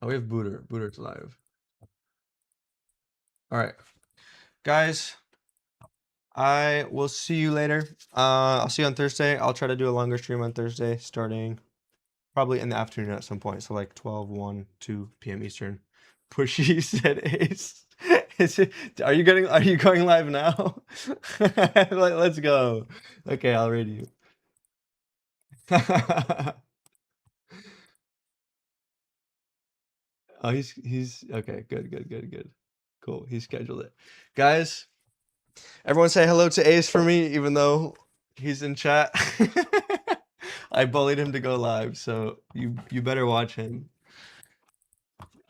Oh, we have Booter. Booter's live. All right, guys. I will see you later. I'll see you on Thursday. I'll try to do a longer stream on Thursday, starting probably in the afternoon at some point. So like 12, 1, 2 p.m. Eastern. Pushy said Ace. Are you going live now? Let's go. Okay, I'll read you. Oh, he's okay. Good. Cool. He scheduled it. Guys, everyone say hello to Ace for me, even though he's in chat. I bullied him to go live, so you better watch him.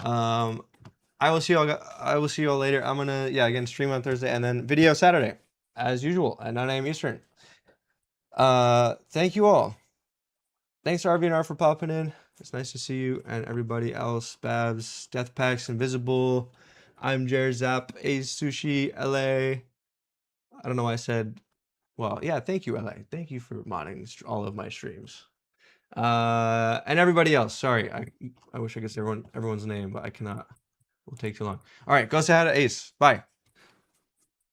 I will see you all later. I'm gonna again stream on Thursday and then video Saturday as usual at 9 a.m. Eastern. Thank you all. Thanks to RVNR for popping in. It's nice to see you and everybody else. Babs, Deathpacks, Invisible. I'm Jared Zapp, Ace Sushi, LA. I don't know why I said. Well, yeah, thank you, LA. Thank you for modding all of my streams. And everybody else. Sorry, I wish I could say everyone's name, but I cannot. Will take too long. All right, go say hi to Ace. Bye.